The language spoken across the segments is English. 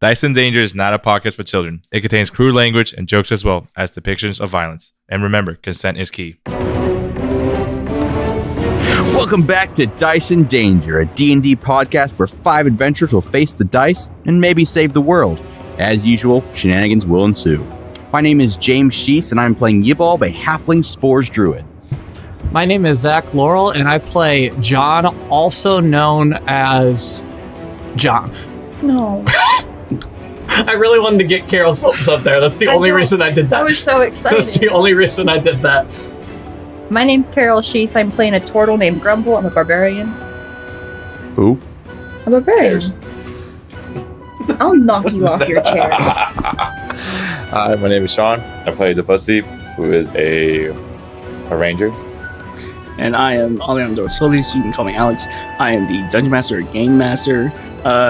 Dice and Danger is not a podcast for children. It contains crude language and jokes as well as depictions of violence. And remember, consent is key. Welcome back to Dice and Danger, a D&D podcast where 5 adventurers will face the dice and maybe save the world. As usual, shenanigans will ensue. My name is James Sheese, and I'm playing Yibulb, a halfling spores druid. My name is Zach Laurel, and I play John, also known as John. No. I really wanted to get Carol's hopes up there. That's the only reason I did that. I was so excited. That's the only reason I did that. My name's Carol Sheath. I'm playing a turtle named Grumble. I'm a barbarian. Who? A barbarian. I'll knock you off your chair. Hi, my name is Sean. I play the Fussy, who is a ranger. And I am Alejandro Solis. You can call me Alex. I am the Dungeon Master, Game Master.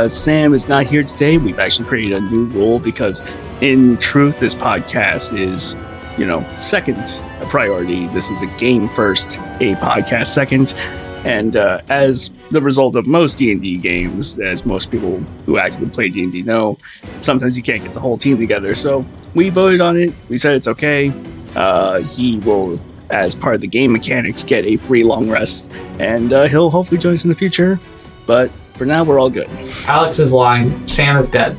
Sam is not here today. We've actually created a new rule because, in truth, this podcast is, second priority. This is a game first, a podcast second. And as the result of most D&D games, as most people who actively play D&D know, sometimes you can't get the whole team together. So we voted on it. We said it's okay. He will, as part of the game mechanics, get a free long rest. And he'll hopefully join us in the future. But for now, we're all good. Alex is lying. Sam is dead.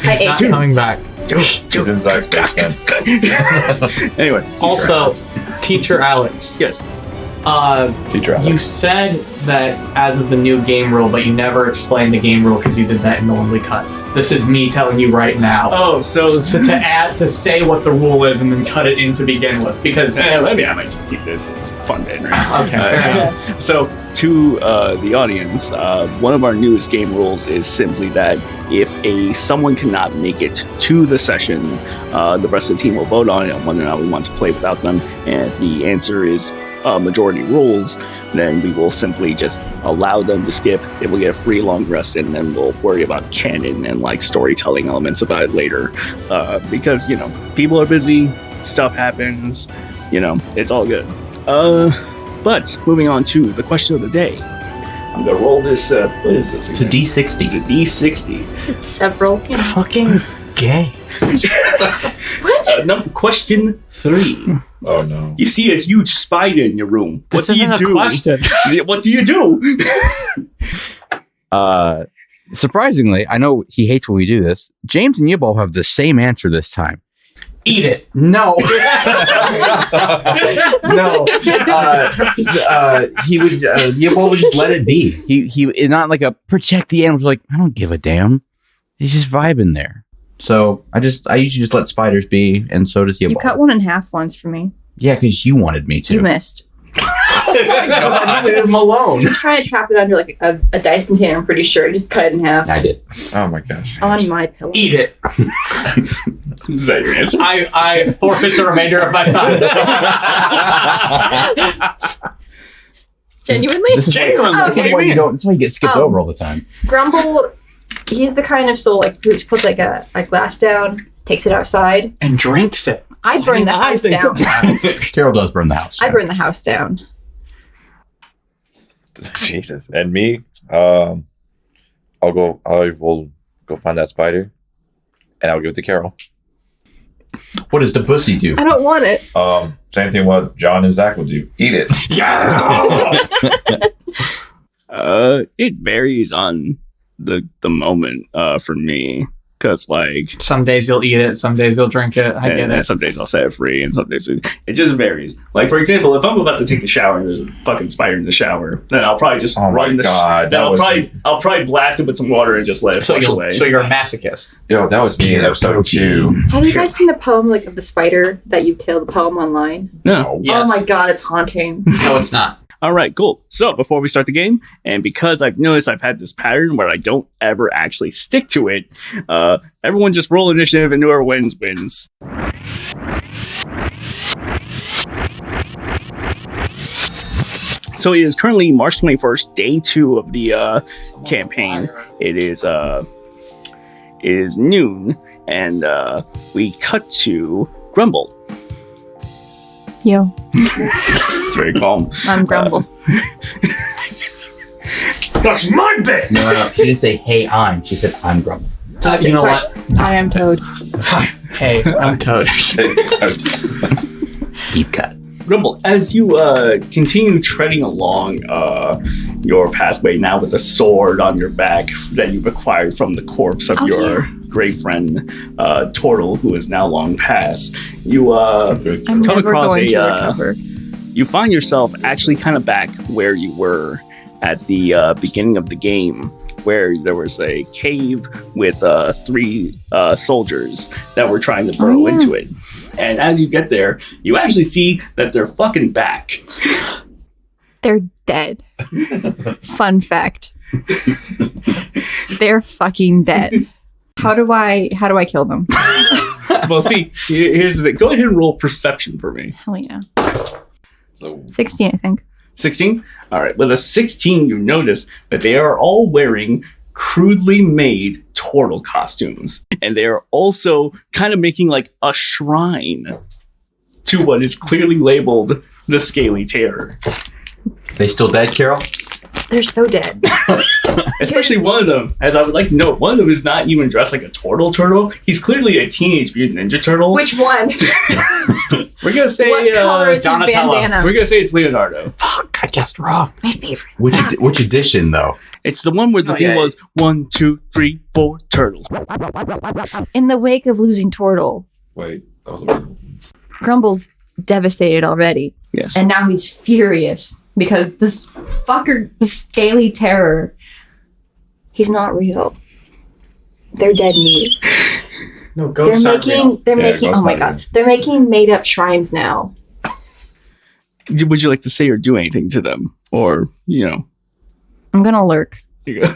He's not coming back. He's in Zach's basement. Anyway. Also, Teacher Alex. Yes. Teacher Alex. You said that as of the new game rule, but you never explained the game rule because you did that in the one we cut. This is me telling you right now. Oh, so to say what the rule is and then cut it in to begin with, because maybe I might just keep this. It's fun to interact. Okay, fair enough. So to the audience, one of our newest game rules is simply that if someone cannot make it to the session, the rest of the team will vote on it on whether or not we want to play without them. And if the answer is majority rules, then we will simply just allow them to skip. They will get a free long rest, and then we'll worry about canon and storytelling elements about it later. Because people are busy, stuff happens, it's all good. But moving on to the question of the day. I'm gonna roll this. What is this? It's a D60. It's a D60. It's several. Fucking gay. What? Question 3. Oh no! You see a huge spider in your room. This isn't a question. What do you do? Surprisingly, I know he hates when we do this. James and Yibulb have the same answer this time. Eat it. No. No. He would. Yibulb would just let it be. He not like a protect the animals. Like, I don't give a damn. He's just vibing there. So I usually just let spiders be, and so does Yibulb. You cut one in half once for me. Yeah, because you wanted me to. You missed. I leave him alone. He was trying to trap it under a dice container. I'm pretty sure. He just cut it in half. I did. Oh my gosh! On my pillow. Eat it. Is that your answer? I forfeit the remainder of my time. Genuinely? This is Genuinely. why, this is why you don't. This is why you get skipped over all the time. Grumble, he's the kind of soul who puts a glass down, takes it outside. And drinks it. I burn the house down. Carol does burn the house. I burn the house down. Jesus. And me, I will go find that spider, and I'll give it to Carol. What does the pussy do? I don't want it. Same thing what John and Zach would do. Eat it. Yeah. It varies on the moment for me. Because, some days you'll eat it, some days you'll drink it. I get it. Some days I'll set it free, and some days it just varies. For example, if I'm about to take a shower and there's a fucking spider in the shower, then I'll probably just run the God, then I'll probably blast it with some water and just let it flush away. So you're a masochist. Yo, that was me in episode 2. Have you guys seen the poem of the spider that you killed? The poem online? No. Yes. Oh my god, it's haunting. No, it's not. All right, cool. So before we start the game, and because I've noticed I've had this pattern where I don't ever actually stick to it, everyone just roll initiative and whoever wins, wins. So it is currently March 21st, day 2 of the campaign. It is noon, and we cut to Grumble. Yo. It's very calm. I'm Grumble. That's my bed. No. She didn't say, "Hey, I'm." She said, "I'm Grumble." You know Sorry. what? I am Toad. Hey, I'm Toad. Deep cut. Grumble, as you continue treading along your pathway now with a sword on your back that you've acquired from the corpse of your great friend Tortle, who is now long past, you I'm come never across going to a recover. you find yourself actually kind of back where you were at the beginning of the game, where there was a cave with 3 soldiers that were trying to burrow into it. And as you get there, you actually see that they're fucking back. They're dead. Fun fact. They're fucking dead. How do I kill them? Well, see, here's the thing. Go ahead and roll perception for me. Hell yeah. So 16, I think. 16? All right. With a 16, you notice that they are all wearing crudely made turtle costumes. And they are also kind of making like a shrine to what is clearly labeled the Scaly Terror. They still dead, Carol? They're so dead. Especially one of them, as I would like to note, one of them is not even dressed like a turtle. He's clearly a Teenage Mutant Ninja Turtle. Which one? We're going to say What color is his Donatello. bandana? we're going to say it's Leonardo. Fuck, I guessed wrong. My favorite. Which edition, though? It's the one where the theme was 1, 2, 3, 4 turtles. In the wake of losing Tortle, wait, that was a Grumble's devastated already. Yes. And now he's furious because this fucker, the Scaly Terror, he's not real. They're dead meat. No, ghosts They're aren't real. making, ghosts oh my aren't god. real. They're making made up shrines now. Would you like to say or do anything to them? Or, I'm gonna lurk. you go.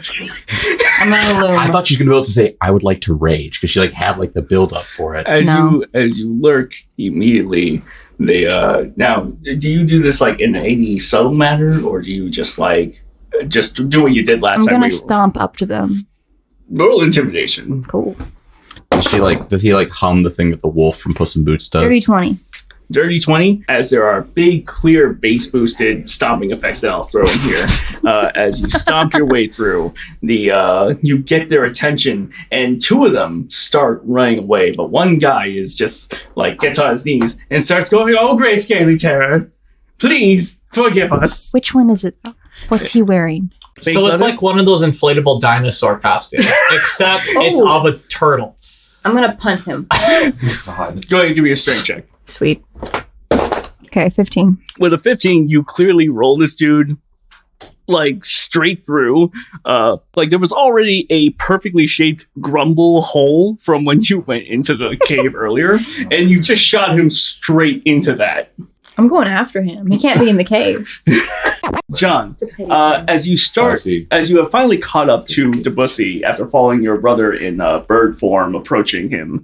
I'm gonna loom. I thought she was gonna be able to say, "I would like to rage," because she had the build up for it. As you lurk immediately, they now do you do this like in any subtle manner, or do you just do what you did last I'm time? gonna where you stomp up to them. roll intimidation. Cool. Does he hum the thing that the wolf from Puss in Boots does? Dirty 20. Dirty 20, as there are big, clear, bass-boosted stomping effects that I'll throw in here. As you stomp your way through, you get their attention, and 2 of them start running away. But one guy is just gets on his knees and starts going, "Oh, great Scaly Terror, please forgive us." Which one is it? What's he wearing? Fake So it's leather? like one of those inflatable dinosaur costumes, except it's of a turtle. I'm gonna punt him. Go ahead and give me a strength check. Sweet. Okay, 15. With a 15, you clearly roll this dude straight through. There was already a perfectly shaped grumble hole from when you went into the cave earlier, and you just shot him straight into that. I'm going after him. He can't be in the cave. John, It's a pity. as you I start, see. as you have finally caught up to Debussy after following your brother in bird form approaching him,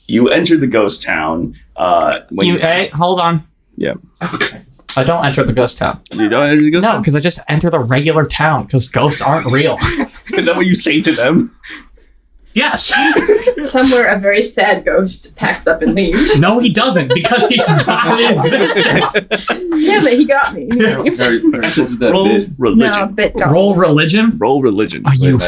you enter the ghost town. Hey, hold on. Yeah. I don't enter the ghost town. You don't enter the ghost No, town? because I just enter the regular town because ghosts aren't real. Is that what you say to them? Yes. Somewhere a very sad ghost packs up and leaves. No, he doesn't because he's not existent. Damn it, he got me. Roll religion. No, but don't. Roll religion. Roll religion. Are you?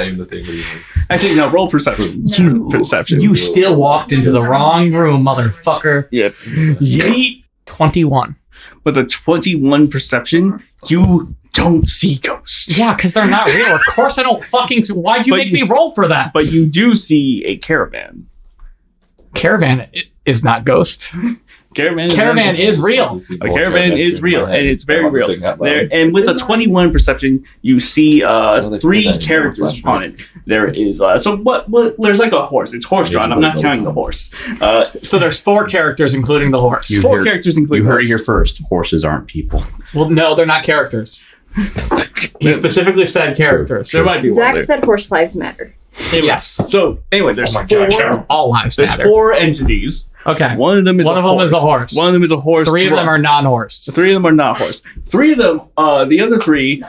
Actually, no. Roll perception. Perception. You still walked into the wrong room, motherfucker. Yep. Yeet. 21. With a 21 perception, you don't see ghosts. Yeah, because they're not real. Of course I don't fucking... Why'd you But make me roll for that? But you do see a caravan. Caravan is not ghost. Caravan is real. A caravan is real, and it's very real. There, and with a 21 perception, you see 3 characters upon it. There is there's like a horse. It's horse drawn. I'm not counting the horse. So there's 4 characters, including the horse. You 4 heard- characters, including You heard horse. it here first. Horses aren't people. Well, no, they're not characters. He specifically said characters. There might be one Zach there. said horse lives matter. Yes. So anyway, there's Oh my God, four. Cheryl. All lives There's matter. 4 entities. Okay. One of them is One a of them horse. is a horse. One of them is a horse. 3 of them drawn. are non-horse. 3 of them are not horse. 3 of them, the other 3,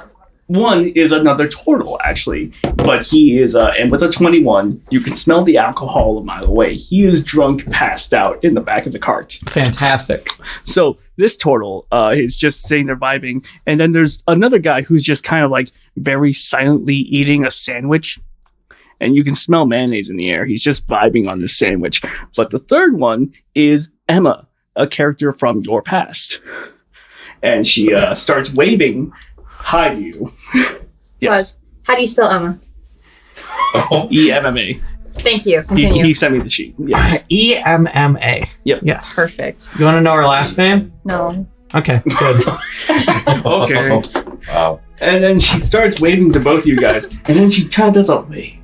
one is another turtle, actually. But he is, and with a 21, you can smell the alcohol a mile away. He is drunk, passed out in the back of the cart. Fantastic. So this turtle is just sitting there vibing. And then there's another guy who's just kind of very silently eating a sandwich. and you can smell mayonnaise in the air. He's just vibing on this sandwich. But the third one is Emma, a character from your past. And she starts waving hi to you. Yes. How do you spell Emma? EMMA. Thank you. Continue. He sent me the sheet. Yeah. EMMA. Yep. Yes. Perfect. You want to know her last name? No. Okay, good. Okay. Wow. And then she starts waving to both you guys, and then she kind of does a wave.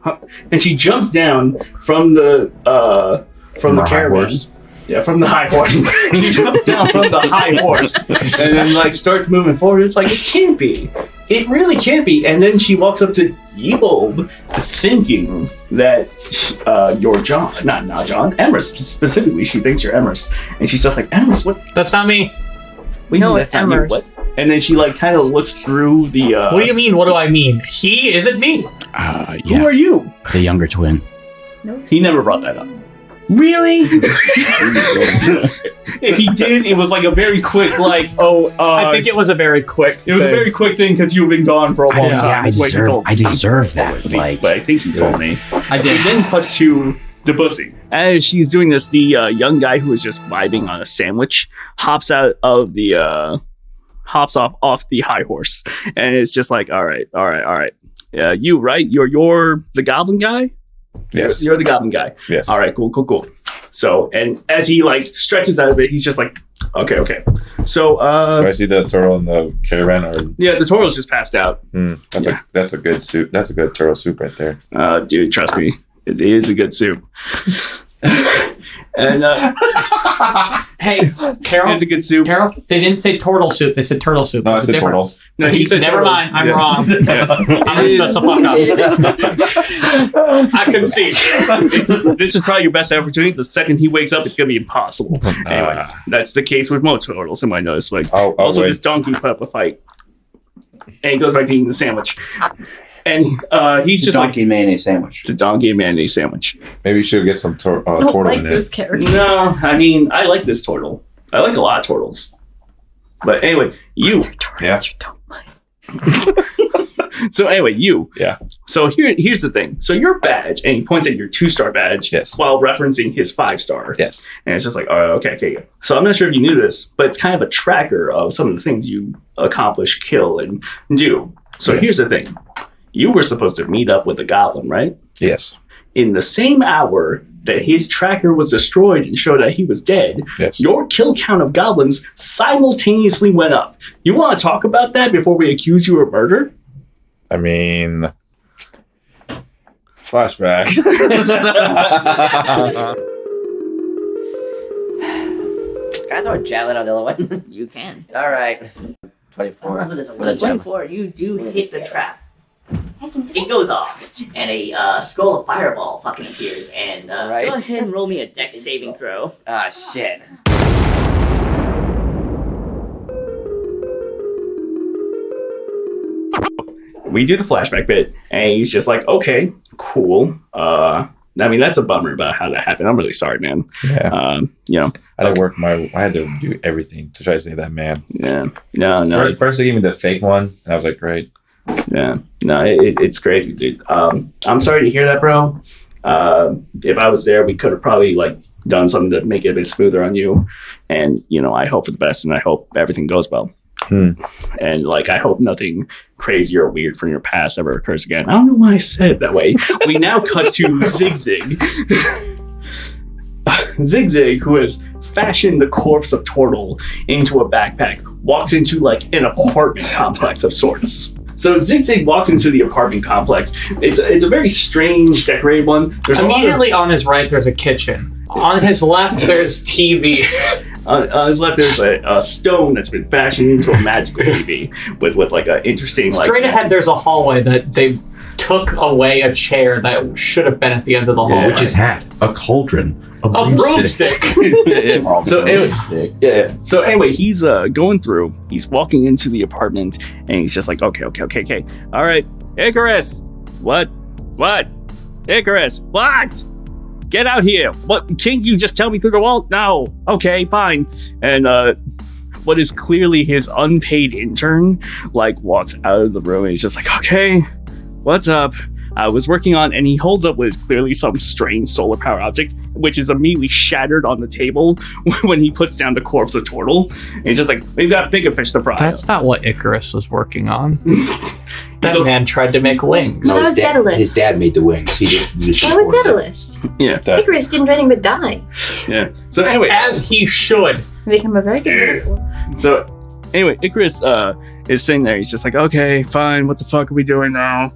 Huh. And she jumps down from the High caravan. horse. Yeah, from the high horse. She jumps down from the high horse and then like starts moving forward. It's like, it can't be. It really can't be. And then she walks up to Yebold, thinking that you're John. Not John. Emrys, specifically. She thinks you're Emrys. And she's just like, Emrys, what? That's not me. What do you No, mean it's that's not you? Emrys. What? And then she like kind of looks through the... What do you mean? What do I mean? He isn't me. Who are you? The younger twin. He never brought that up. Really? If he did, it was like a very quick, like, I think it was a very quick. it was a very quick thing because you've been gone for a long time. Yeah, That's what he told me. I deserve that. But Like, I think he told me. I did. And then cut to the pussy. As she's doing this, the young guy who is just vibing on a sandwich hops out of the hops off the high horse, and it's just like, all right. You right? You're the goblin guy. Yes. You're the goblin guy. Yes. All right, cool. So, and as he like stretches out of it, he's just like, okay. So, Do I see the turtle in the caravan? Or yeah, the turtle's just passed out. that's a good soup. That's a good turtle soup right there. Dude, trust me, it is a good soup. And Hey, Carol. it's a good soup. Carol, they didn't say turtle soup. They said turtle soup. No, I There's a said turtle. difference. No, he said Never turtle. mind. I'm Yeah. wrong. Yeah. I'm gonna shut the fuck up. I can see. This is probably your best opportunity. The second he wakes up, it's gonna be impossible. Anyway, that's the case with most turtles, in my notice. Like, I'll also, wait. this donkey put up a fight, and he goes back to eating the sandwich. And he's just like, mayonnaise sandwich. it's a donkey and mayonnaise sandwich. Maybe you should get some I don't turtle like in this it. character. No, I mean, I like this turtle. I like a lot of turtles. But anyway, you. Yeah. So anyway, you. Yeah. So here's the thing. So your badge, and he points at your 2-star badge, Yes. while referencing his 5-star. Yes. And it's just like, oh, okay. So I'm not sure if you knew this, but it's kind of a tracker of some of the things you accomplish, kill, and do. So Yes. here's the thing. You were supposed to meet up with a goblin, right? Yes. In the same hour that his tracker was destroyed and showed that he was dead, Yes. your kill count of goblins simultaneously went up. You want to talk about that before we accuse you of murder? I mean, flashback. Can I throw a javelin on the other one? You can. All right. 24. With With a javelin. 24, you do hit the trap. It goes off, and a skull of fireball fucking appears. And Right. go ahead and roll me a dex saving throw. Ah, shit. We do the flashback bit, and he's just like, okay, cool. I mean, that's a bummer about how that happened. I'm really sorry, man. Yeah. You know, I had to work I had to do everything to try to save that man. yeah. No. First they gave me the fake one, and I was like, great. Yeah, no, it's crazy, dude. I'm sorry to hear that, bro. If I was there, we could have probably like done something to make it a bit smoother on you. And you know, I hope for the best, and I hope everything goes well. And like, I hope nothing crazy or weird from your past ever occurs again. I don't know why I said it that way. We now cut to Zig-Zig. Zig-Zig, who has fashioned the corpse of Tortle into a backpack, walks into like an apartment complex of sorts. So Zig-Zig walks into the apartment complex. It's a very strange decorated one. There's Immediately on his right, there's a kitchen. On his left, there's TV. On his left, there's a stone that's been fashioned into a magical TV with like an interesting like. Straight ahead, there's a hallway that they took away a chair that should have been at the end of the hallway. Which is hat, a cauldron, a broomstick. So anyway, he's going through. He's walking into the apartment, and he's just like, okay. All right, Icarus. What? Icarus. What? Get out here. What? Can't you just tell me through the wall? No. Okay, fine. And what is clearly his unpaid intern like walks out of the room, and he's just like, okay, what's up? I was working on, and he holds up what is clearly some strange solar power object, which is immediately shattered on the table when he puts down the corpse of Turtle. And he's just like, we've got bigger fish to fry. That's not what Icarus was working on. That So- man tried to make wings. No, was Daedalus. His dad made the wings. He didn't use Why was Daedalus? Yeah. That- Icarus didn't do anything but die. Yeah. So anyway, As he should. Become a very good metaphor. So, anyway, Icarus is sitting there. He's just like, okay, fine. What the fuck are we doing now?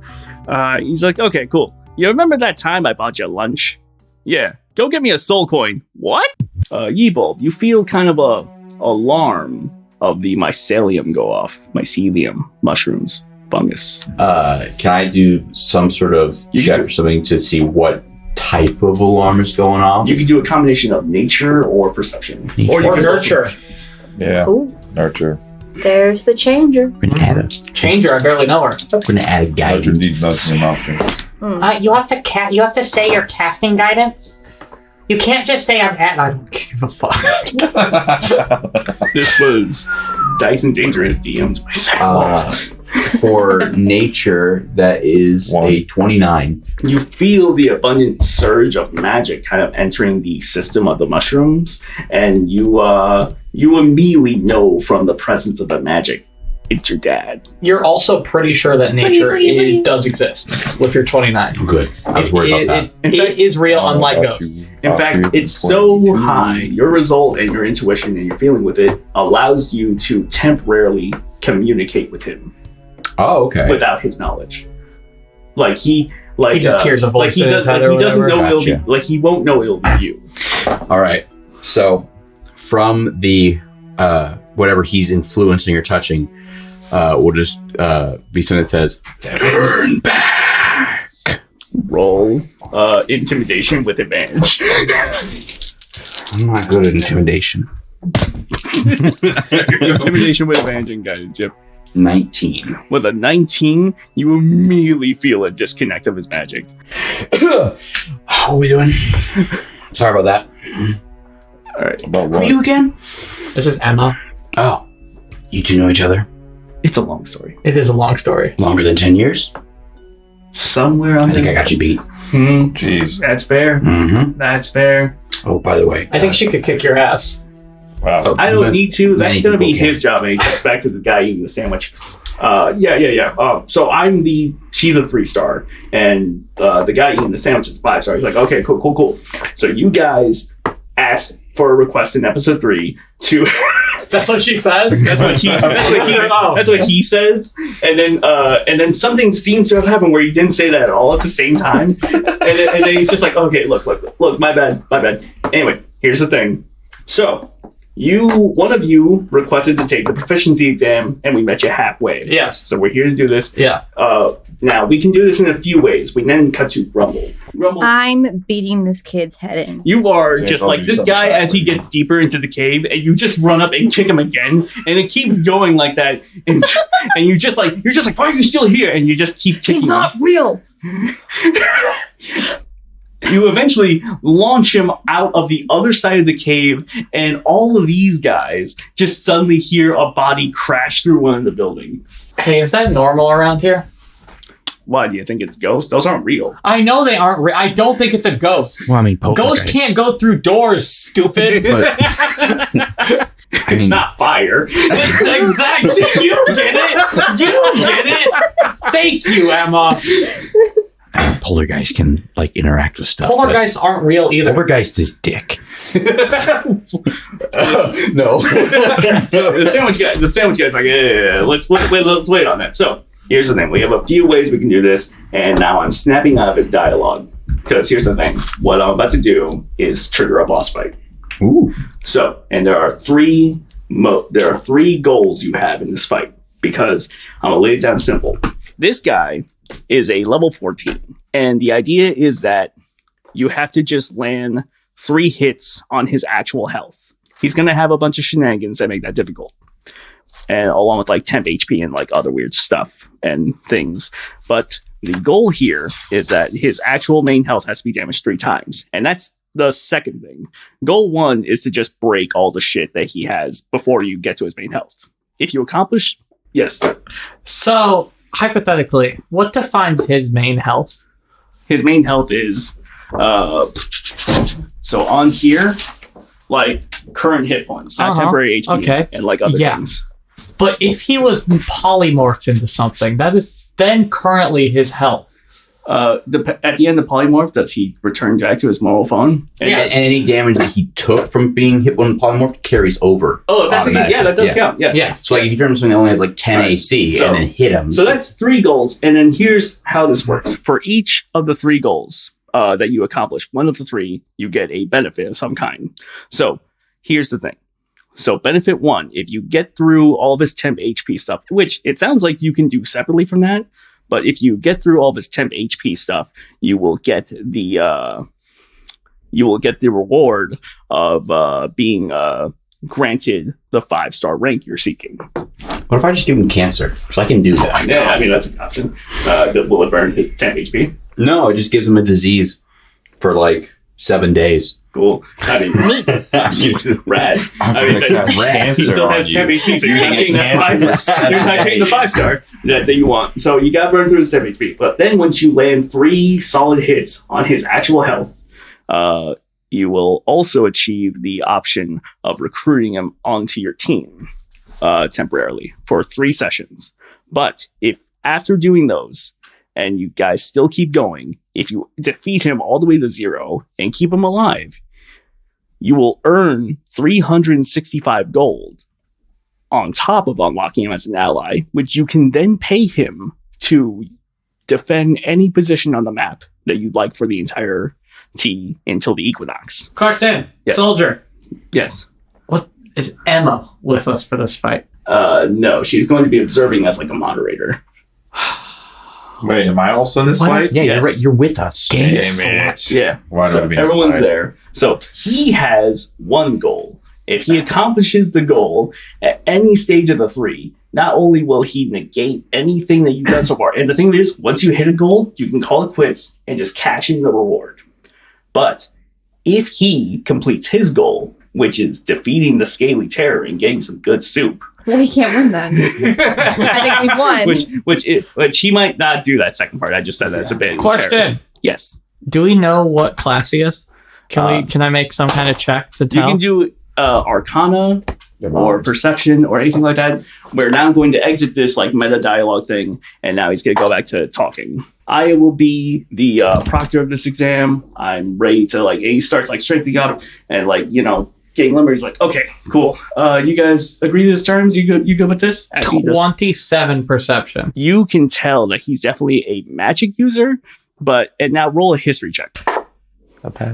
He's like, okay, cool. You remember that time I bought you lunch? Yeah. Go get me a soul coin. What? Yeebulb, you feel kind of a alarm of the mycelium go off. Mycelium, mushrooms, fungus. Can I do some sort of You check can- or something to see what type of alarm is going off? You can do a combination of nature or perception. Or nurture. Yeah. Oh, Nurture. there's the changer. We're gonna add a, Changer, I barely know her. we're gonna add a Nurture guidance. needs nothing in mouth fingers. You have to you have to say your casting guidance. You can't just say I'm at. I don't give a fuck. This was Dyson Dangerous DMs myself. For nature, that is One. a 29. You feel the abundant surge of magic kind of entering the system of the mushrooms, and you immediately know from the presence of the magic, it's your dad. You're also pretty sure that nature Boogie. does exist with your 29. Good. I was worried about that. In fact, It is real, Oh, unlike got ghosts. you. In fact, it's so high, your result and your intuition and your feeling with it allows you to temporarily communicate with him Oh, okay. without his knowledge. He just hears a voice He, in his head he or doesn't whatever. know it'll be, Gotcha. he won't know it'll be you. All right. So, from the whatever he's influencing or touching, will just be something that says, "Turn back." Roll intimidation with advantage. I'm not good at intimidation. Intimidation with advantage and guidance, yep. 19. With a 19, you immediately feel a disconnect of his magic. What are we doing? Sorry about that. Alright. About Who are what? you again? This is Emma. Oh, you two know each other It's a long story. It is a long story. longer than 10 years? Somewhere on I think I got you beat. Jeez. That's fair. Mm-hmm. That's fair. Oh, by the way, I think she could kick your ass. Wow. Oh, I don't need to. That's Many going to be people his job, and he gets back to the guy eating the sandwich. Yeah. So she's a 3-star, and the guy eating the sandwich is 5-star. He's like, okay, cool. So you guys asked for a request in episode 3 to. That's what she says? That's what he says, and then something seems to have happened where he didn't say that at all at the same time, and then he's just like, okay, look, my bad. Anyway, here's the thing. So, one of you requested to take the proficiency exam, and we met you halfway. Yes. So we're here to do this. Yeah. Now we can do this in a few ways. We then cut to Rumble. Rumble. I'm beating this kid's head in. You are Yeah, just probably like this something guy bad as he for you. gets deeper into the cave, and you just run up and kick him again, and it keeps going like that, and you're just like, why are you still here? And you just keep kicking He's him. not real. You eventually launch him out of the other side of the cave, and all of these guys just suddenly hear a body crash through one of the buildings. Hey, is that normal around here? Why do you think it's ghosts? Those aren't real. I know they aren't real. I don't think it's a ghost. Well, I mean, Ghosts can't go through doors, stupid. It's not fire. It's exactly. You get it. You get it. Thank you, Emma. Poltergeist can like interact with stuff. Poltergeists aren't real either. Poltergeist is dick. No. So the sandwich guy's like, yeah, let's wait on that. So here's the thing: we have a few ways we can do this, and now I'm snapping out of his dialogue because here's the thing: what I'm about to do is trigger a boss fight. Ooh. So, and there are three goals you have in this fight because I'm gonna lay it down simple. This guy is a level 14, and the idea is that you have to just land 3 hits on his actual health. He's gonna have a bunch of shenanigans that make that difficult, and along with like temp HP and like other weird stuff and things. But the goal here is that his actual main health has to be damaged 3 times, and that's the second thing. Goal 1 is to just break all the shit that he has before you get to his main health. If you accomplish, yes. So, hypothetically, what defines his main health? his main health is so on here, like current hit points, not temporary HP, Okay. and like other Yeah. things. But if he was polymorphed into something, that is then currently his health. At the end of polymorph, does he return back to his normal phone? And any damage that he took from being hit when polymorphed carries over. Oh, if that's the case, yeah, that does count. Yeah. Yes. So like if you turn to something that only has like 10 Right. AC So- and then hit him. So that's 3 goals, and then here's how this works. For each of the 3 goals that you accomplish, one of the 3, you get a benefit of some kind. So here's the thing. So benefit 1, if you get through all of his temp HP stuff, which it sounds like you can do separately from that, but if you get through all of his temp HP stuff, you will get the reward of being granted the 5-star rank you're seeking. What if I just give him cancer? So I can do that. Yeah, I mean that's an option. Will it burn his temp HP? No, it just gives him a disease for like 7 days. Cool. I mean, rad. I mean, he still has temp HP, so you're not getting that 5. You're not getting the 5-star that you want. So you got to burn through his temp HP. But then once you land 3 solid hits on his actual health, you will also achieve the option of recruiting him onto your team temporarily for 3 sessions. But if after doing those, and you guys still keep going, if you defeat him all the way to 0 and keep him alive, you will earn 365 gold on top of unlocking him as an ally, which you can then pay him to defend any position on the map that you'd like for the entire T until the equinox. Question. Yes. Soldier. Yes. What is Emma with us for this fight? No, she's going to be observing as like a moderator. Wait, am I also in this What? fight? Yeah, Yes. you're right. You're with us. Game Damn select. it. Yeah. Why do So I be in a everyone's fight? there. So he has 1 goal. If he accomplishes the goal at any stage of the 3, not only will he negate anything that you've done so far, and the thing is, once you hit a goal, you can call it quits and just cash in the reward. But if he completes his goal, which is defeating the Scaly Terror and getting some good soup, Well, we can't win then. I think we've won. which he might not do that second part. I just said that's a bit. Question. Yes. Do we know what class he is? Can I make some kind of check to You tell? can do Arcana or Perception or anything like that. We're now going to exit this like meta dialogue thing, and now he's going to go back to talking. I will be the proctor of this exam. I'm ready to like. He starts like straightening up and like getting limber. He's like, okay, cool. You guys agree to these terms? You good with this? As he just- 27 perception. you can tell that he's definitely a magic user. And now roll a history check.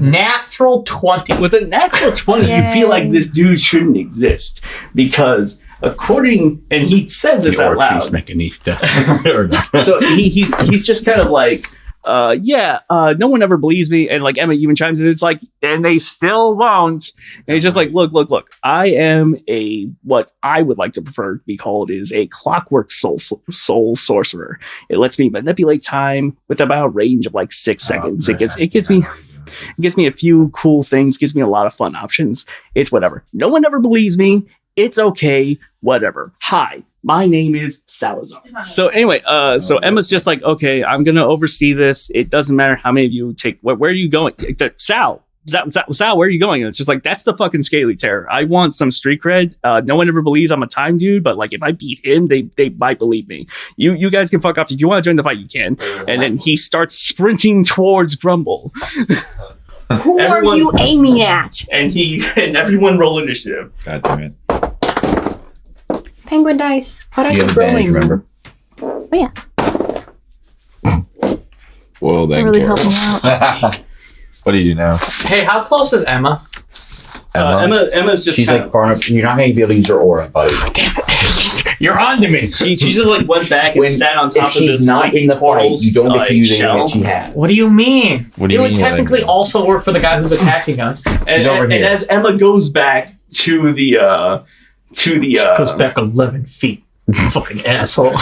Natural 20. With a natural 20, you feel like this dude shouldn't exist because and he says this out loud. So he's just kind of like, no one ever believes me. And like Emma even chimes in, it's like, and they still won't. And he's just like, look, I am what I would like to prefer to be called is a clockwork soul sorcerer. It lets me manipulate time with about a range of like 6 seconds. It gives me a few cool things, gives me a lot of fun options. It's whatever. No one ever believes me. It's okay. Whatever. Hi, my name is Salazar. So anyway, so Emma's just like, okay, I'm going to oversee this. It doesn't matter how many of you take, where are you going? Sal, where are you going? And it's just like, that's the fucking Scaly Terror. I want some street cred. No one ever believes I'm a time dude, but like if I beat him, they might believe me. You guys can fuck off. If you want to join the fight, you can. And then he starts sprinting towards Grumble. Who are you aiming at? And everyone roll initiative. God damn it. Penguin dice. What are You you have advantage, rolling? remember? Oh yeah. Well, then. Really helping out. What do you do now? Hey, how close is Emma? Emma's just She's kind like far enough. You're not going to be able to use her aura, buddy. You're on to me. she just like went back and sat on top If of this. she's not in the fight, portal's, you don't get to use shell. anything that she has. What do you mean? What do you it would mean, technically like- also work for the guy who's attacking us. And over here. as Emma goes back to the Goes back 11 feet. Fucking asshole.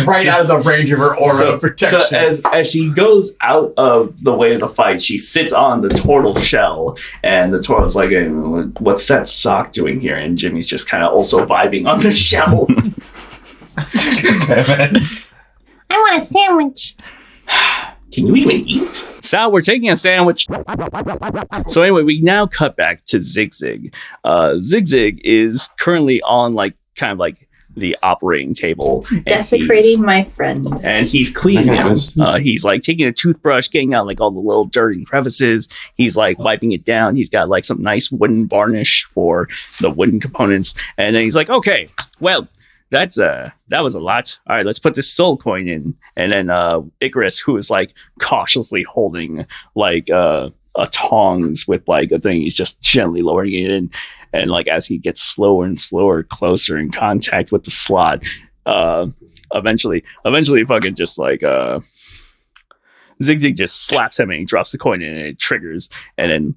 Right out of the range of her aura of protection. So as she goes out of the way of the fight, she sits on the turtle shell, and the turtle's like, hey, what's that sock doing here? And Jimmy's just kind of also vibing on the shell. I want a sandwich. Can you even eat? Sal, we're taking a sandwich. So anyway, we now cut back to Zig Zig. Zig Zig is currently on kind of the operating table. Desecrating my friend. And he's cleaning now. He's taking a toothbrush, getting out all the little dirt and crevices. He's wiping it down. He's got some nice wooden varnish for the wooden components. And then he's like, okay, well, that was a lot. All right, let's put this soul coin in. And then Icarus, who is cautiously holding a tongs with a thing, he's just gently lowering it in. And as he gets slower and slower, closer in contact with the slot, eventually fucking just Zig Zig just slaps him and he drops the coin in and it triggers. And then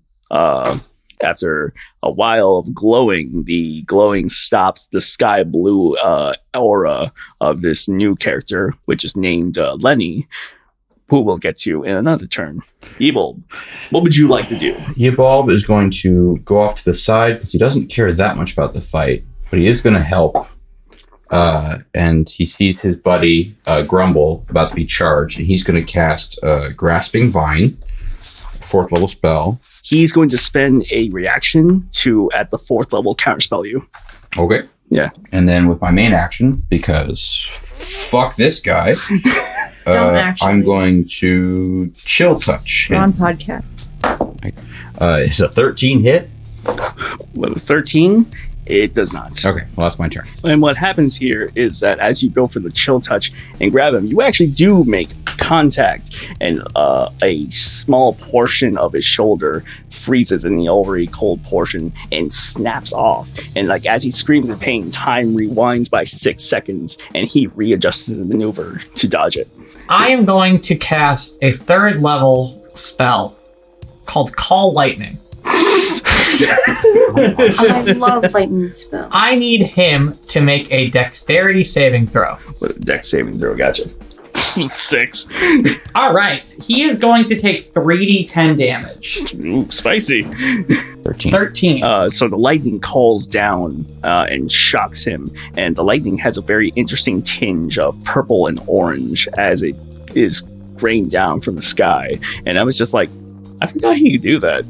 after a while of glowing, the glowing stops the sky blue aura of this new character, which is named Lenny, who we'll get to in another turn. Evolve, what would you like to do? Evolve is going to go off to the side because he doesn't care that much about the fight, but he is going to help. And he sees his buddy Grumble about to be charged, and he's going to cast Grasping Vine, 4th level spell. He's going to spend a reaction to, at the 4th level, counterspell you. Okay. Yeah. And then with my main action, because fuck this guy, I'm going to Chill Touch. We're on podcast. It's a 13 hit. With a 13, it does not. Okay, well, that's my turn. And what happens here is that as you go for the Chill Touch and grab him, you actually do make contact, and a small portion of his shoulder freezes in the already cold portion and snaps off. And as he screams in pain, time rewinds by 6 seconds, and he readjusts the maneuver to dodge it. I am going to cast a 3rd level spell called Call Lightning. I love lightning spell. I need him to make a dexterity saving throw. With a dex saving throw, gotcha. 6. All right. He is going to take 3d10 damage. Ooh, spicy. 13. So the lightning calls down and shocks him, and the lightning has a very interesting tinge of purple and orange as it is rained down from the sky. And I was just like, I forgot he could do that.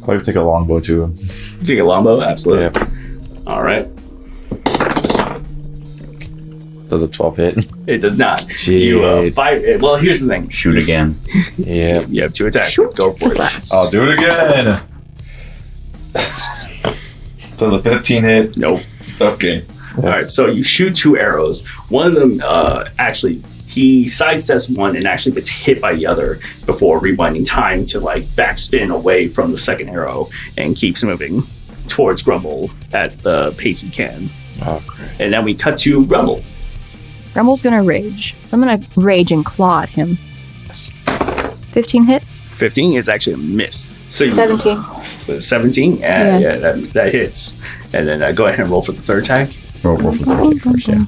I'll take a longbow too. Take a longbow? Absolutely. Yeah. All right. Does a 12 hit? It does not. Shit. You fire. Well, here's the thing. Shoot again. Yeah. You have 2 attacks. Go for it. I'll do it again. So the 15 hit? Nope. Okay. All right. So you shoot 2 arrows. One of them actually, he sidesteps one and actually gets hit by the other before rewinding time to backspin away from the second arrow and keeps moving towards Grumble at the pace he can. Oh, great. And then we cut to Grumble. Grumble's gonna rage. I'm gonna rage and claw at him. 15 hit? 15 is actually a miss. So you 17. 17? Yeah, that hits. And then go ahead and roll for the 3rd attack. Roll for the 13 first, yeah.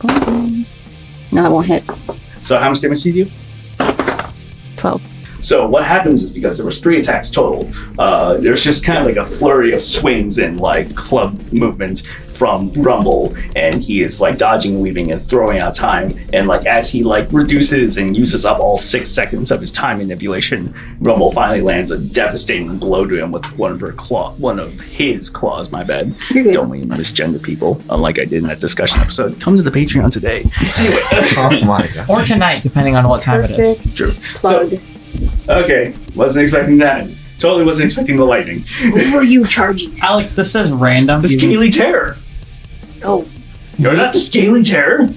No, it won't hit. So how much damage do you do? 12. So what happens is, because there was 3 attacks total, there's just kind of a flurry of swings and club movement from Rumble, and he is dodging, weaving, and throwing out time. And as he reduces and uses up all 6 seconds of his time manipulation, Rumble finally lands a devastating blow to him with one of his claws. My bad. You're good. Don't we misgender people, unlike I did in that discussion episode. Come to the Patreon today. Anyway. Oh my god. Or tonight, depending on what time it is. True. Plug. Okay, wasn't expecting that. Totally wasn't expecting the lightning. Who were you charging? Alex, this is random. The Scaly Terror. No. You're not the Scaly Terror,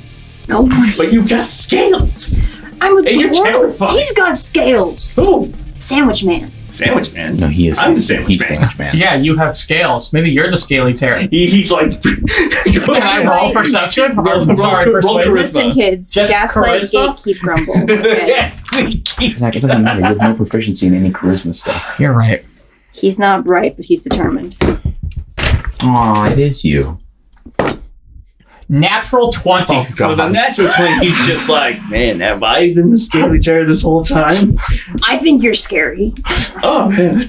No. but you've got scales. I'm a And you're terrified. He's got scales. Who? Sandwich Man. Sandwich Man. No, he is. I'm the Sandwich He's Man. Sandwich Man. Yeah, you have scales. Maybe you're the Scaly Terror. He's like. Can I roll perception? Roll Persuasion. Listen, kids. Just Gaslight, charisma? gatekeep, grumble. Okay. Yes, please keep. Zach, it doesn't matter. You have no proficiency in any charisma stuff. You're right. He's not bright, but he's determined. Aw, it is you. Natural 20. Oh, with a natural 20, he's just like, man, have I been the Scaly Terror this whole time? I think you're scary. Oh man,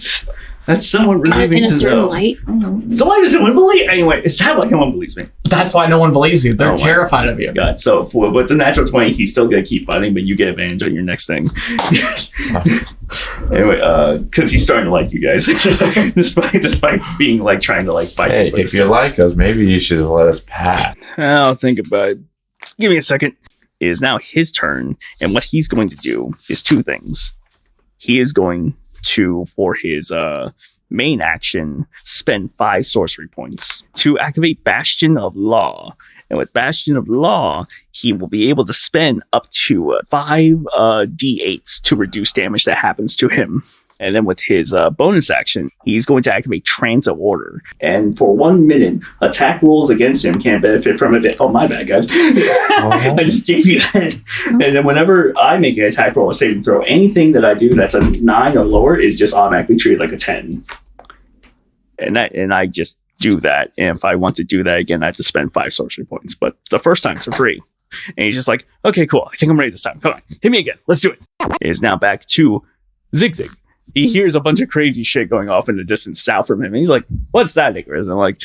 That's somewhat relieving In a to certain know. light. I don't know. So why does someone believe? Anyway, it's not like no one believes me. That's why no one believes you. They're Oh my terrified of you. God. So with the natural 20, he's still gonna keep fighting, but you get advantage on your next thing. Anyway, because he's starting to like you guys, despite being like trying to like fight. Hey, for if you this. like us, maybe you should let us pass. I'll think about it. Give me a second. It is now his turn, and what he's going to do is two things. He is going to, for his main action, spend 5 sorcery points to activate Bastion of Law. And with Bastion of Law, he will be able to spend up to 5 d8s to reduce damage that happens to him. And then with his bonus action, he's going to activate Trance of Order. And for 1 minute, attack rolls against him can't benefit from it. Oh, my bad, guys. I just gave you that. And then whenever I make an attack roll or saving throw, anything that I do that's a 9 or lower is just automatically treated like a 10. And I just do that. And if I want to do that again, I have to spend 5 sorcery points. But the first time it's for free. And he's just like, okay, cool. I think I'm ready this time. Come on, hit me again. Let's do it. It is now back to Zigzag. He hears a bunch of crazy shit going off in the distance south from him. And he's like, what's that, Icarus? And like,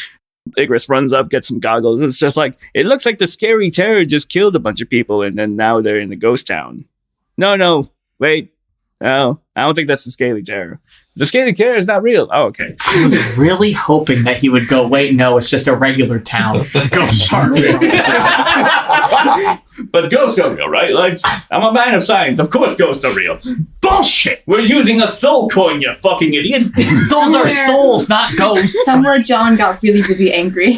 Icarus runs up, gets some goggles. It's just like, it looks like the scary terror just killed a bunch of people. And then now they're in the ghost town. No, wait. No, I don't think that's the scaly terror. The scaly terror is not real. Oh, okay. I was really hoping that he would go, wait, no, it's just a regular town. Ghosts aren't real. But ghosts are real, right? Like, I'm a man of science. Of course ghosts are real. Bullshit! We're using a soul coin, you fucking idiot. Those are souls, not ghosts. Somewhere John got really, really angry.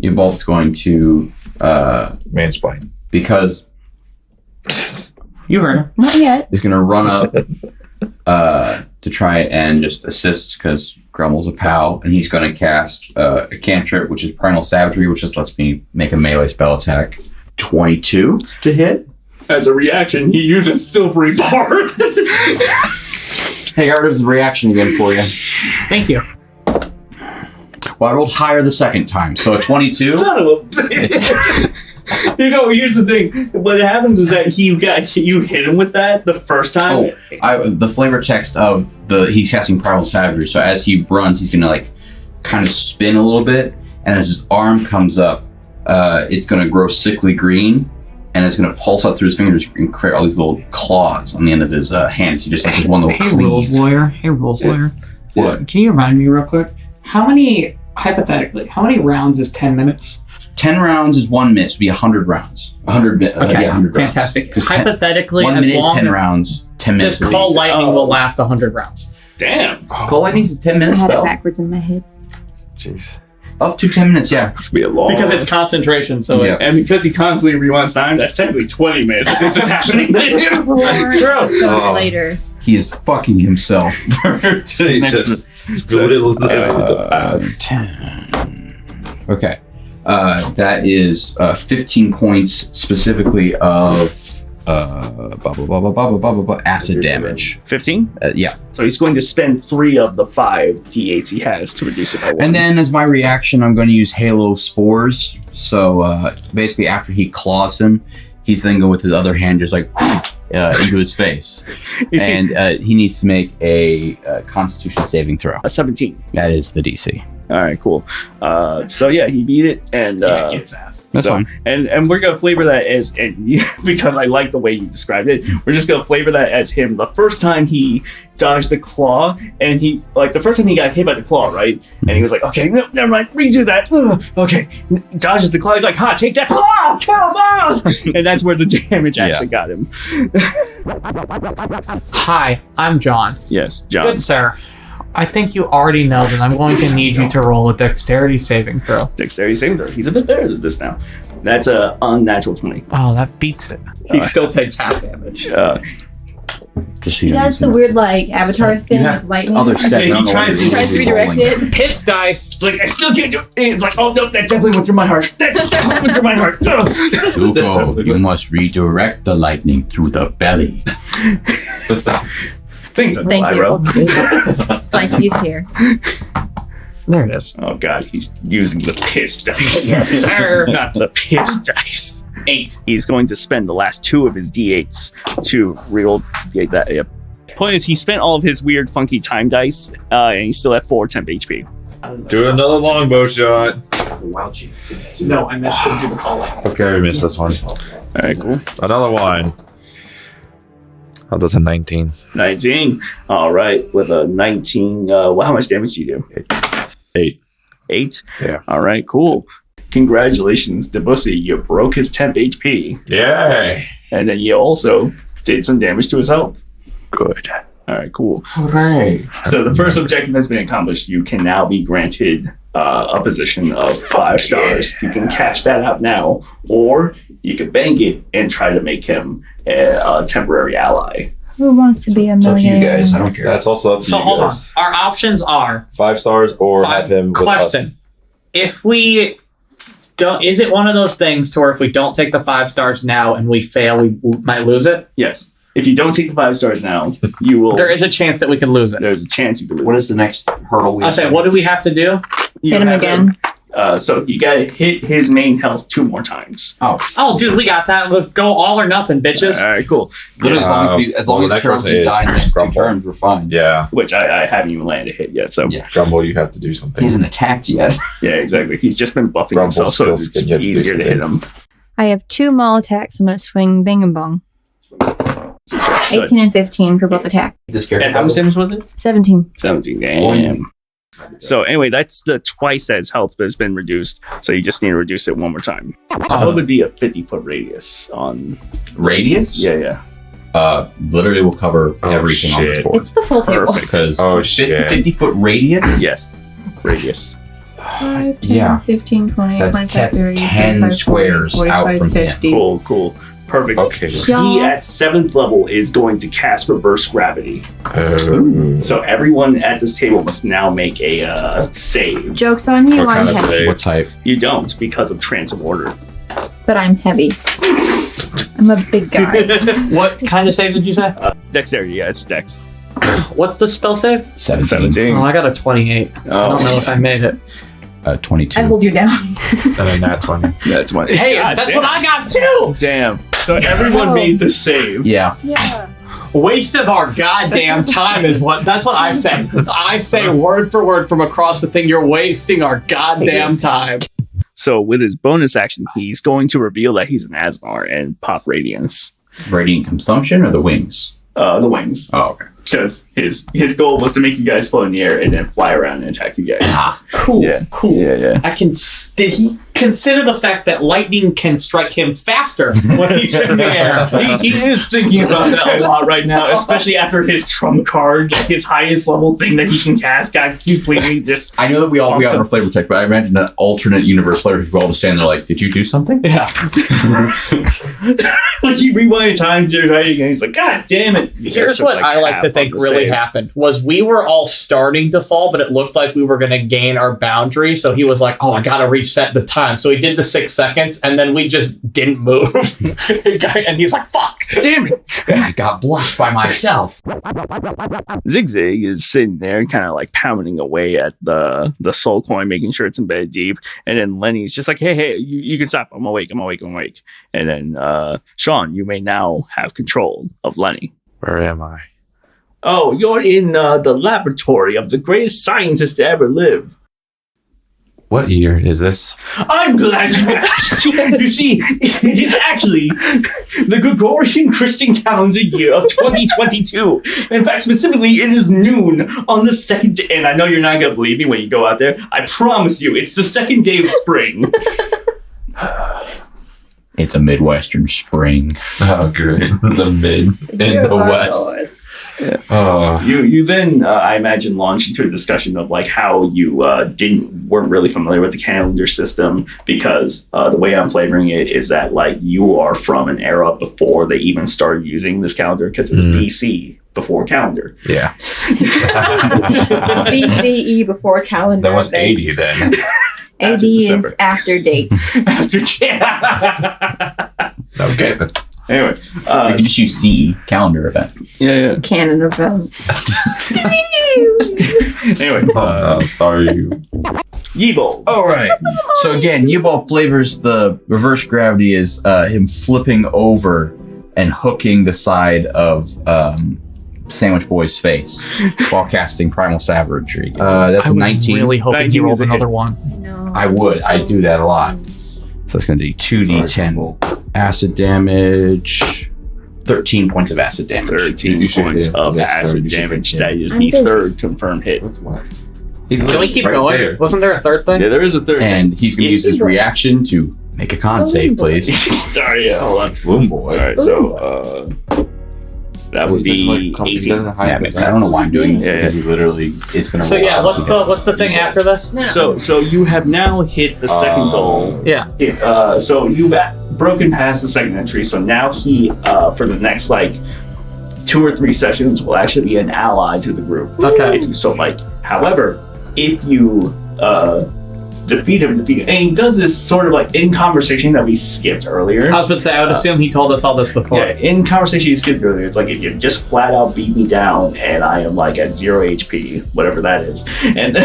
Evolve's going to Mansplain. because You heard him. Not yet. he's going to run up to try and just assist because Grummel's a pal, and he's going to cast a cantrip, which is Primal Savagery, which just lets me make a melee spell attack. 22 to hit. As a reaction, he uses silvery bars. Hey, I got rid of the reaction again for you. Thank you. Well, I rolled higher the second time, so a 22. Son of a bitch. You know, here's the thing. What happens is that you hit him with that the first time. The flavor text of he's casting Primal Savagery, so as he runs, he's gonna like kind of spin a little bit, and as his arm comes up, it's gonna grow sickly green, and it's gonna pulse out through his fingers and create all these little claws on the end of his hands. He just has one little Hey, cleave. rules lawyer. What? Can you remind me real quick? Hypothetically, how many rounds is 10 minutes? 10 rounds is 1 minute, so it'd be 100 rounds. 100 Okay, 100 rounds. fantastic. 'Cause Hypothetically, 1 as minute is long 10 rounds. 10 minutes. this is call 80. lightning will last 100 rounds. Damn. Call lightning's a 10 I minute had it spell. backwards in my head. Jeez. Up to 10 minutes, yeah. This could be a long. Because it's concentration, so Yeah. And because he constantly rewinds time, that's technically 20 minutes. This is happening. That's true. So later. He is fucking himself. Jesus. 10. Okay. That is 15 points specifically of acid damage. 15? Yeah. So he's going to spend 3 of the 5 d8s he has to reduce it by 1. And then as my reaction, I'm going to use Halo Spores. So basically after he claws him, he's then go with his other hand just like into his face. You see- And he needs to make a Constitution saving throw. a 17. That is the DC. All right, cool. So yeah, he beat it, and Gets ass. That's so, fine. And we're gonna flavor that as, and because I like the way you described it, we're just gonna flavor that as him. The first time he dodged the claw, and he the first time he got hit by the claw, right? And he was like, okay, no, never mind, redo that. Ugh, okay, dodges the claw. He's like, ha, take that claw, come on! And that's where the damage actually got him. Hi, I'm John. Yes, John. Good sir. I think you already know that I'm going to need you to roll a dexterity saving throw. Dexterity saving throw. He's a bit better than this now. That's a unnatural 20. Oh, that beats it. He still takes half damage. He does the weird like avatar thing with lightning. Other steps. He tries to redirect it. Piss dice. It's like, I still can't do it. And it's like, oh no, that definitely went through my heart. That definitely went through my heart. Ugh. Zuko, you must redirect the lightning through the belly. Thanks, Thank Lyra. you. It's like he's here. There it is. Oh god, he's using the piss dice. Yes, sir. Not the piss dice. 8. He's going to spend the last 2 of his d8s to reroll that. Yep. Point is, he spent all of his weird, funky time dice, and he's still at 4 temp HP. Do another longbow shot. No, I meant to do the calling. Okay, we missed this one. All right, cool. Another one. Oh, that's a 19. 19. All right, with a 19, how much damage do you do? 8. 8? Yeah. All right, cool. Congratulations, Debussy. You broke his temp HP. Yay! And then you also did some damage to his health. Good. All right, cool. Hooray! So the first objective has been accomplished. You can now be granted a position of 5 stars. You can cash that out now, or you can bank it and try to make him a temporary ally. Who wants to be a It's up to you millionaire? guys. I don't care. That's also up to So you hold on. guys. Our options are 5 stars or have him with us. question. If we don't, is it one of those things to where if we don't take the 5 stars now and we fail, we might lose it? Yes. If you don't take the 5 stars now, you will. There is a chance that we could lose it. There's a chance you can lose. What is the next hurdle we I say, what do we have to do? You Hit him have to- again. So you gotta hit his main health 2 more times. Oh, dude, we got that. We'll go all or nothing, bitches. All right, cool. Literally, as long as next Carol person doesn't is die in the next 2 Grumble. turns, we're fine. Yeah. Which I haven't even landed a hit yet. So Yeah. Grumble, you have to do something. He hasn't attacked yet. yeah, exactly. He's just been buffing Grumble himself, so skills it's can get to do easier to hit him. I have 2 maul attacks. I'm going to swing bing and bong. So, 18 and 15 for both attacks. This character. and how much damage was it? 17. 17. Damn. So anyway, that's the twice as health, but it's been reduced. So you just need to reduce it 1 more time. What would be a 50-foot radius on Radius? Yeah. Literally will cover Oh, everything on this shit. board. It's the full table. Perfect. Because Oh, shit. 50-foot radius? Yes. Radius. 5, 10, Yeah. 15, 20, That's 25, 30, 10 35, squares 40, out 45, from him. 50. Cool. Perfect. Okay. He at 7th level is going to cast reverse gravity. Oh. So everyone at this table must now make a save. Joke's on you, What I'm kind of heavy. save? What type? You don't because of trance of order. But I'm heavy. I'm a big guy. What kind of save did you say? Dexterity, yeah, it's Dex. What's the spell save? 17. Oh, I got a 28. I don't know if I made it. 22. I hold you down. And then that 20. That's one. Hey, God that's damn. what I got too! Damn. So everyone Oh. made the save. Yeah. Yeah. Waste of our goddamn time is that's what I say. I say word for word from across the thing, you're wasting our goddamn time. So with his bonus action, he's going to reveal that he's an Asmar and pop Radiance. Radiant consumption or the wings? The wings. Oh, okay. Because his goal was to make you guys float in the air and then fly around and attack you guys. Cool, Yeah. cool. Yeah. I can. Did he consider the fact that lightning can strike him faster when he's in the air? He is thinking about that a lot right now, especially after his trump card, his highest level thing that he can cast, got completely just. I know that we have our flavor check, but I imagine an alternate universe flavor people all just stand there like, did you do something? Yeah. Like he rewind time to right again. He's like, God damn it! Here's what I like to think really happened was we were all starting to fall, but it looked like we were going to gain our boundary. So he was like, "Oh, I got to reset the time." So he did the 6 seconds, and then we just didn't move. And he's like, "Fuck, damn it!" I got blocked by myself. Zigzag is sitting there, kind of like pounding away at the soul coin, making sure it's embedded deep. And then Lenny's just like, "Hey, you can stop. I'm awake. And then Sean, you may now have control of Lenny. Where am I? Oh, you're in the laboratory of the greatest scientist to ever live. What year is this? I'm glad you asked. You see, it is actually the Gregorian Christian calendar year of 2022. In fact, specifically, it is noon on the second day. And I know you're not going to believe me when you go out there. I promise you, it's the second day of spring. It's a Midwestern spring. Oh, great. The mid in the west. Yeah. Oh. You then, I imagine, launch into a discussion of like how you weren't really familiar with the calendar system because the way I'm flavoring it is that like you are from an era before they even started using this calendar because it was BC before calendar. Yeah. BCE before calendar. That was 80 events. then. AD is after date. After Okay. Anyway, You can just use CE, calendar event. yeah. Canon event. Anyway, Sorry. Yibo. All right. So again, Yubal flavors the reverse gravity is him flipping over and hooking the side of Sandwich Boy's face while casting Primal Savagery. That's I a was 19. really hoping 19 he rolled is a hit. another one. No. I would. I do that a lot. So it's going to be 2d10 acid damage. 13 points of acid damage. 13 You should points hit. of Yes, acid sir, you should damage. hit. That is I'm the busy. third confirmed hit. Can we keep going? Wasn't there a third thing? Yeah, there is a third. And he's going to use his reaction to make a con save, please. Sorry, yeah, hold on. Boom boy. All right, so that would be 18. Yeah, but I don't know why I'm doing this. Yeah, Because he literally is going to. So yeah, what's the thing after this? So you have now hit the second goal. Yeah. So you've broken past the second entry. So now he, for the next like 2 or 3 sessions, will actually be an ally to the group. Okay. If you so like. However, if you defeat him, and he does this sort of like in conversation that we skipped earlier. I was going to say, I would assume he told us all this before. Yeah, in conversation you skipped earlier, it's like if you just flat out beat me down and I am like at 0 HP, whatever that is, and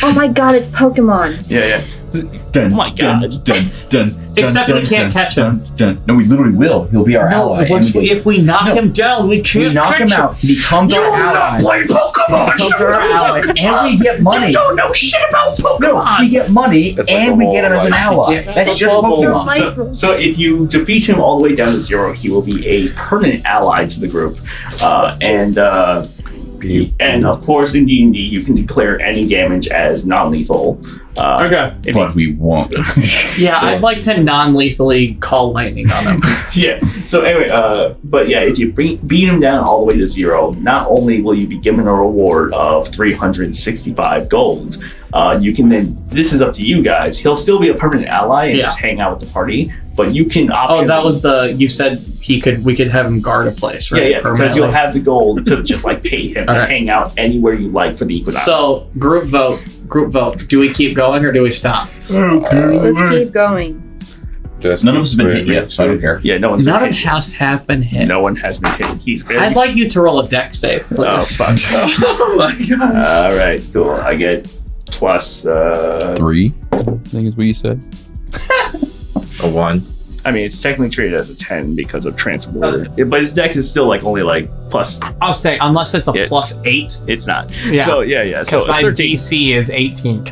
Oh my god, it's Pokemon. yeah. Dun, Oh my God. Dun, Except we can't catch him. No, we literally will. He'll be our No, ally. and we get- if we knock him down, we we can't knock catch him out, he becomes our ally. Play Pokemon. Becomes our ally, and we get money. You don't know shit about Pokemon. No, we get money, That's like and a we whole get him as an life. ally. Yeah, That's just level Pokemon. one. So if you defeat him all the way down to 0, he will be a permanent ally to the group, and of course in D&D you can declare any damage as non-lethal. Okay. But we won't. Yeah, I'd like to non-lethally call lightning on him. Yeah. So anyway, but yeah, if you beat him down all the way to 0, not only will you be given a reward of 365 gold, you can then. This is up to you guys. He'll still be a permanent ally and just hang out with the party, but you can. Oh, that was you said we could have him guard a place, right? Yeah, because you'll have the gold to just like pay him and hang out anywhere you like for the equinox. So group vote. Do we keep going or do we stop? Let's keep going. None of us have been hit yet, so I don't care. Yeah, no one's None been of hit. us have been hit. No one has been hit. He's very. I'd like you to roll a dex save, please. Oh fuck! Oh my god! All right, cool. I get plus 3, I think is what you said. A 1. I mean, it's technically treated as a 10 because of transport, but his dex is still like only like plus. I'll say unless it's a Yeah. plus 8. It's not. Yeah. So yeah. So Because my 13, DC is 18.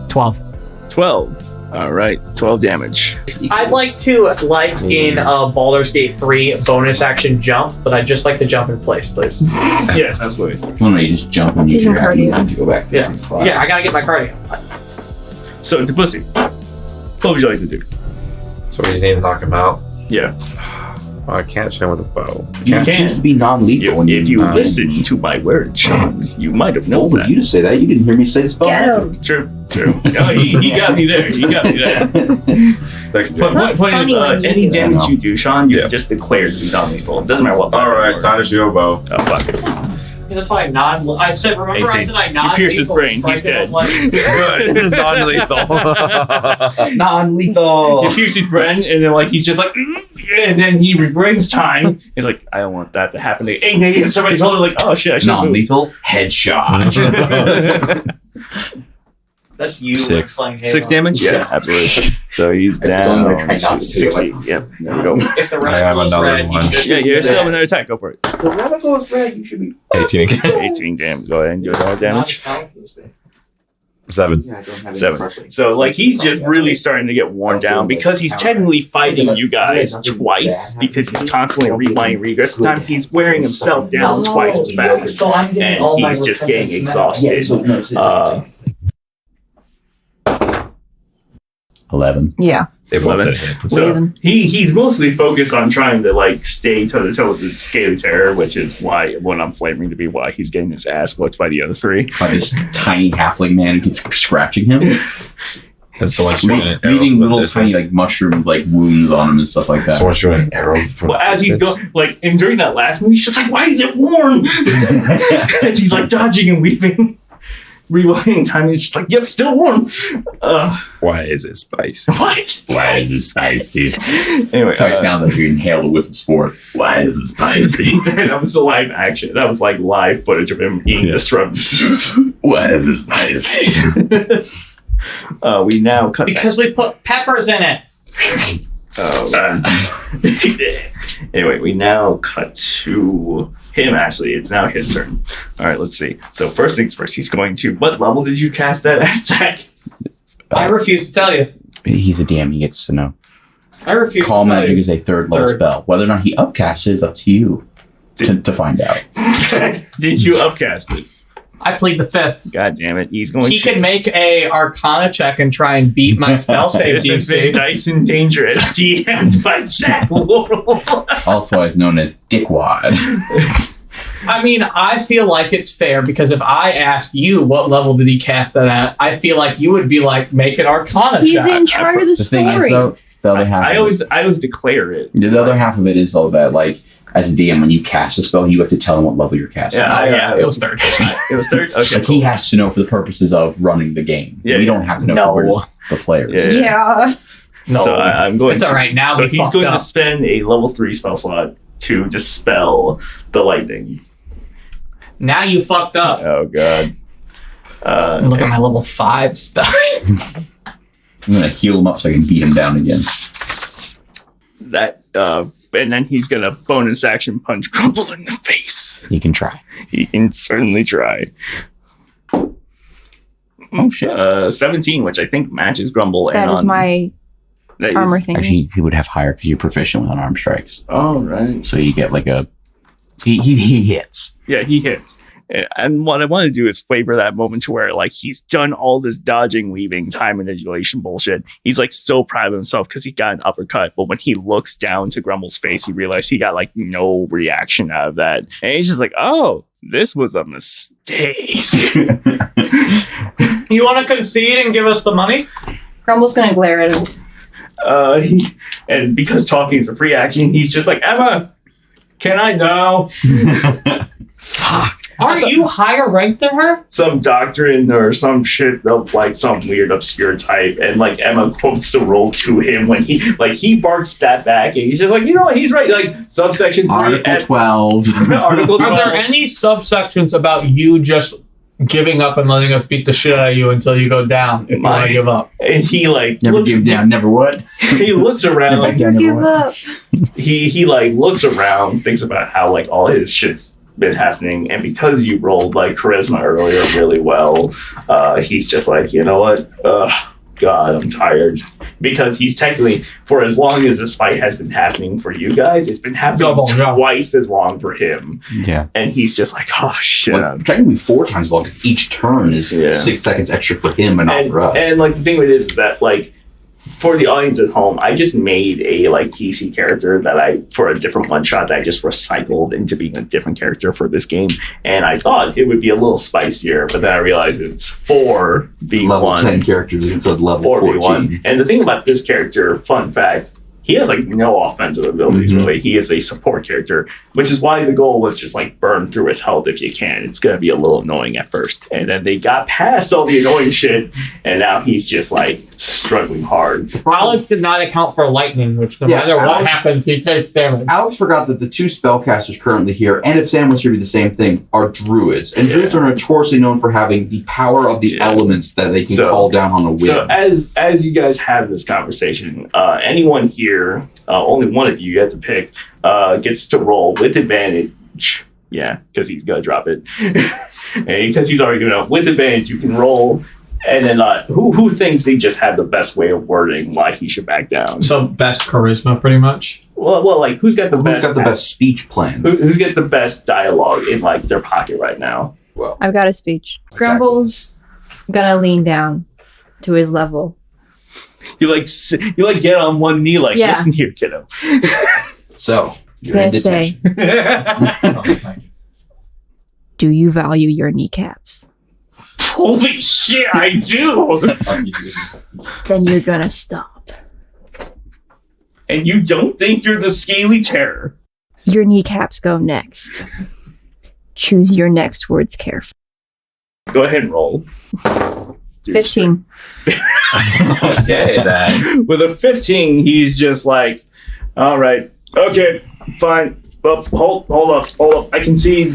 12. 12. All right, 12 damage. I'd like to, like in Baldur's Gate 3, bonus action jump, but I'd just like to jump in place, please. Yes, absolutely. No, you just jump and use Use your your action cardio. to go back to the Yeah. same spot. Yeah, I gotta get my cardio. So to pussy, what would you like to do? So we just need to knock him out. Yeah. Oh, I can't shoot him with a bow. You You choose can. to be non-lethal. when If you Uh, listen to my words, Sean, you might have No, known but that. you just say that. You didn't hear me say the spell. Get him. True. Oh, he got me there. He got me there. Thanks, But James. point is, funny when you any do that. damage you do, Sean, you Yeah. just declare to be non-lethal. It doesn't matter what. All right, time to shoot a bow. Oh, fuck. Yeah, that's why I said, remember 18. I said I You not pierced his brain. He's dead. Good. Non-lethal. Non-lethal. He pierces his brain, and then like he's just like, and then he regrets time. He's like, I don't want that to happen. And somebody told him like, oh shit, I should move. Non-lethal headshot. That's you. 6. playing Halo. 6 damage? Yeah, absolutely. So he's I was only down gonna try not to to do it, 60. Yep, there we go. If the I have reticle is another red, one. you should Yeah, you be still have dead. another attack. Go for it. The reticle is red. You should be. 18 again. 18 damage. Go ahead and do another damage. 7. 7. So like he's just really starting to get worn down because he's technically fighting you guys twice because he's constantly rewinding regress. This time he's wearing himself down twice as fast, So I'm getting all and my he's just repentance getting now. exhausted. 11. Yeah. They both 11. did hit. So Raven. he's mostly focused on trying to like stay toe to toe with the Scaly Terror, which is why what I'm flaring to be why he's getting his ass whooped by the other 3. By this tiny halfling man who keeps scratching him. And someone shooting an arrow Leaving from a little distance. tiny like mushroom like wounds on him and stuff like that. Someone shooting an arrow from Well, a as he's distance. going, like, and during that last movie, he's just like, why is it warm? As he's like dodging and weaving, rewinding time, he's just like, yep, still warm. Why is it spicy? Why is it Why is it spicy? Anyway, That's how it sounds like you inhale a whiff of sport. Why is it spicy? that was the live action. That was like live footage of him eating the shrub. Why is it spicy? We now cut Because we put peppers in it. back. Anyway, we now cut to him, actually. It's now his turn. All right, let's see. So first things first, he's going to... What level did you cast that at, Zach? I refuse to tell you. He's a DM. He gets to know. I refuse Call to tell magic you. is a third level spell. Whether or not he upcasts it is up to you to find out. Did you upcast it? I plead the fifth. God damn it. He's going He to... can make a Arcana check and try and beat my spell save This has been DC. Dyson Danger, DM'd by Zach Laurel. Also as known as Dickwad. I mean, I feel like it's fair because if I ask you what level did he cast that at, I feel like you would be like, make an Arcana He's check. in charge of the thing is, story. though, the other half. I always declare it. The other half of it is all that, like, as a DM, when you cast a spell, you have to tell him what level you're casting. Yeah, it was third. It was third? Okay, Like, he has to know for the purposes of running the game. Yeah, we yeah. don't have to know No. for the players. Yeah. No. So I'm going It's to... all right, now So we he's fucked going up. to spend a level 3 spell slot to dispel the lightning. Now you fucked up. Oh, God. And look at my level 5 spell. I'm going to heal him up so I can beat him down again. And then he's gonna bonus action punch Grumble in the face. He can try. He can certainly try. Oh, shit. 17, which I think matches Grumble. That and is my that is- armor thingy. Actually, he would have higher because you're proficient with unarmed strikes. Oh, right. So you get like a... He hits. Yeah, he hits. And what I want to do is flavor that moment to where, like, he's done all this dodging, weaving, time manipulation bullshit. He's, like, so proud of himself because he got an uppercut. But when he looks down to Grumble's face, he realized he got, like, no reaction out of that. And he's just like, oh, this was a mistake. You want to concede and give us the money? Grumble's gonna glare at him. And because talking is a free action, he's just like, Emma, can I know? Fuck. Aren't you higher ranked than her? Some doctrine or some shit of like some weird obscure type, and like Emma quotes the role to him when he barks that back, and he's just like, you know what, he's right. Like subsection 3, Article 12. Article 12. Are there any subsections about you just giving up and letting us beat the shit out of you until you go down if you want to give up? And he like Never looks, give down, never what? he looks around. Never down, never Give what? up. He like looks around, thinks about how like all his shit's been happening, and because you rolled like charisma earlier really well, he's just like, you know what, God, I'm tired, because he's technically, for as long as this fight has been happening for you guys, it's been happening twice as long for him. Yeah. And he's just like, oh shit. Like, technically 4 times long because each turn is 6 seconds extra for him and not for us. And like the thing with it is that like for the audience at home, I just made a like PC character that for a different one shot that I just recycled into being a different character for this game, and I thought it would be a little spicier, but then I realized it's 4 v1 level 10 characters instead of level 4v1. 14. And the thing about this character, fun fact, he has like no offensive abilities really. He is a support character, which is why the goal was just like burn through his health if you can. It's gonna be a little annoying at first, and then they got past all the annoying shit, and now he's just like struggling hard. Alex did not account for lightning, which no matter what happens, he takes damage. Alex forgot that the 2 spellcasters currently here, and if Sam was here to do the same thing, are druids. And druids are notoriously known for having the power of the elements that they can call down on a whim. So as you guys have this conversation, anyone here, only one of you have to pick, gets to roll with advantage. Yeah, because he's gonna drop it. And because he's already given up with advantage, you can roll. And then who thinks they just have the best way of wording why he should back down? So best charisma, pretty much. Well, like who's got the best speech plan? Who's got the best dialogue in like their pocket right now? Well, I've got a speech. Grumble's gonna lean down to his level. You like get on one knee, like, Yeah. listen here, kiddo. So You're in detention. Do you value your kneecaps? Holy shit, I do. Then you're gonna stop. And you don't think you're the scaly terror? Your kneecaps go next. Choose your next words carefully. Go ahead and roll. 15. Okay, then. With a 15, he's just like, all right, okay, fine. well, hold up. I concede.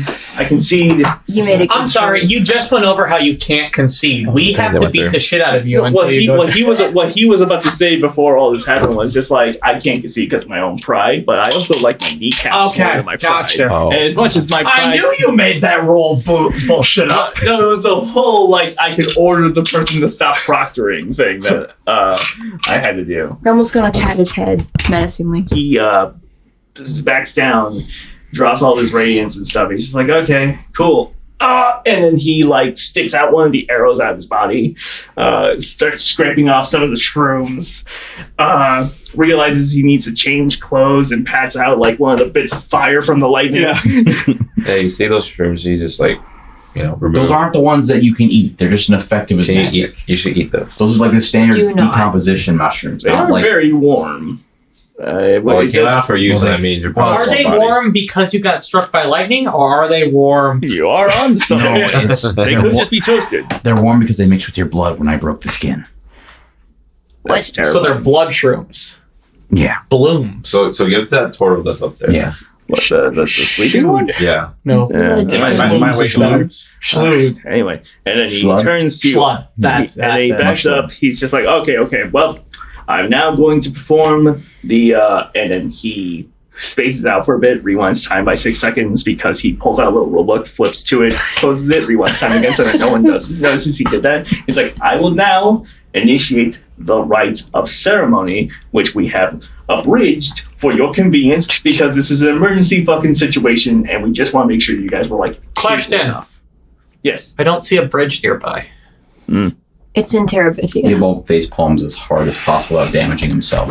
You made it. I'm sorry, you just went over how you can't concede. We have to beat the shit out of you. What he was about to say before all this happened was just like, I can't concede because of my own pride, but I also like my kneecaps more than my gotcha. pride. And as much as my pride, I knew you made that rule bullshit up. No, it was the whole like I could order the person to stop proctoring thing that I had to do. We're almost gonna pat his head menacingly. He backs down, drops all his radiance and stuff. He's just like, okay, cool. And then he like sticks out one of the arrows out of his body, starts scraping off some of the shrooms, realizes he needs to change clothes and pats out like one of the bits of fire from the lightning. Yeah, you see those shrooms, you just like, remove. Those aren't the ones that you can eat. They're just an effective as magic. You should eat those. Those are like the standard decomposition mushrooms. They are very warm. Well, it came out for you, so that means you're probably Are they warm because you got struck by lightning, or are they warm? You are on something. They could just be toasted. They're warm because they mixed with your blood when I broke the skin. That's terrible. So they're blood shrooms. Yeah. Blooms. So give that turtle that's up there. Yeah. What, the sleeping one? Yeah. No. Might wake him up. Anyway, and then he Schlud? turns to you. That's and he it. backs up. He's just like, okay, well, I'm now going to perform the, and then he spaces out for a bit, rewinds time by 6 seconds because he pulls out a little rulebook, flips to it, closes it, rewinds time again so that no one notices he did that. He's like, I will now initiate the rite of ceremony, which we have abridged for your convenience because this is an emergency fucking situation and we just want to make sure you guys were like, Question. enough. Yes. I don't see a bridge nearby. It's in Terabithia. He won't face palms as hard as possible without damaging himself.